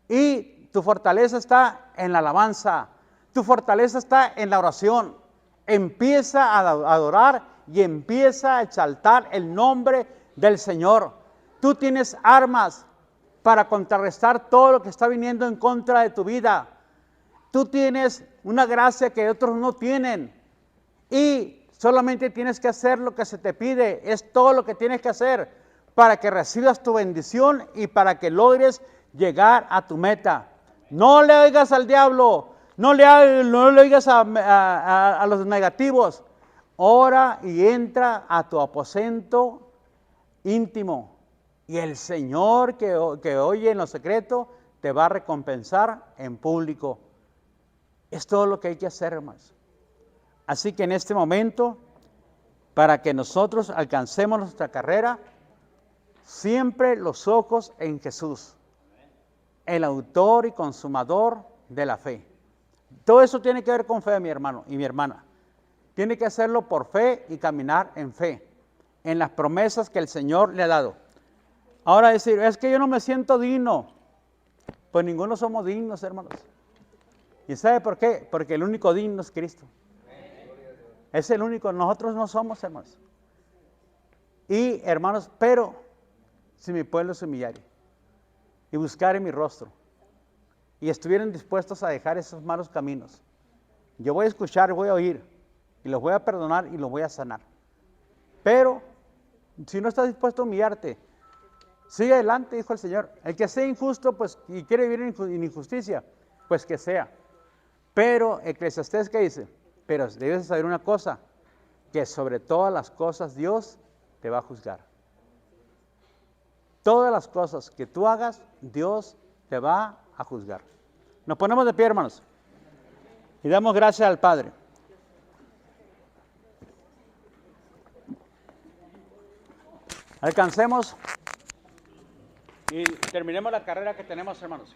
Y tu fortaleza está en la alabanza. Tu fortaleza está en la oración. Empieza a adorar y empieza a exaltar el nombre del Señor. Tú tienes armas para contrarrestar todo lo que está viniendo en contra de tu vida. Tú tienes una gracia que otros no tienen y solamente tienes que hacer lo que se te pide. Es todo lo que tienes que hacer para que recibas tu bendición y para que logres llegar a tu meta. No le oigas al diablo, no le oigas a los negativos. Ora y entra a tu aposento íntimo y el Señor que oye en lo secreto te va a recompensar en público. Es todo lo que hay que hacer, hermanos. Así que en este momento, para que nosotros alcancemos nuestra carrera, siempre los ojos en Jesús, el autor y consumador de la fe. Todo eso tiene que ver con fe, mi hermano y mi hermana. Tiene que hacerlo por fe y caminar en fe, en las promesas que el Señor le ha dado. Ahora decir, es que yo no me siento digno. Pues ninguno somos dignos, hermanos. ¿Y sabe por qué? Porque el único digno es Cristo. Es el único, nosotros no somos, hermanos. Y, hermanos, pero si mi pueblo se humillare y buscare mi rostro y estuvieran dispuestos a dejar esos malos caminos, yo voy a escuchar, voy a oír y los voy a perdonar y los voy a sanar. Pero si no estás dispuesto a humillarte, sigue adelante, dijo el Señor. El que sea injusto pues, y quiere vivir en injusticia, pues que sea. Pero Eclesiastés, ¿qué dice? Pero debes saber una cosa, que sobre todas las cosas Dios te va a juzgar. Todas las cosas que tú hagas, Dios te va a juzgar. Nos ponemos de pie, hermanos, y damos gracias al Padre. Alcancemos y terminemos la carrera que tenemos, hermanos.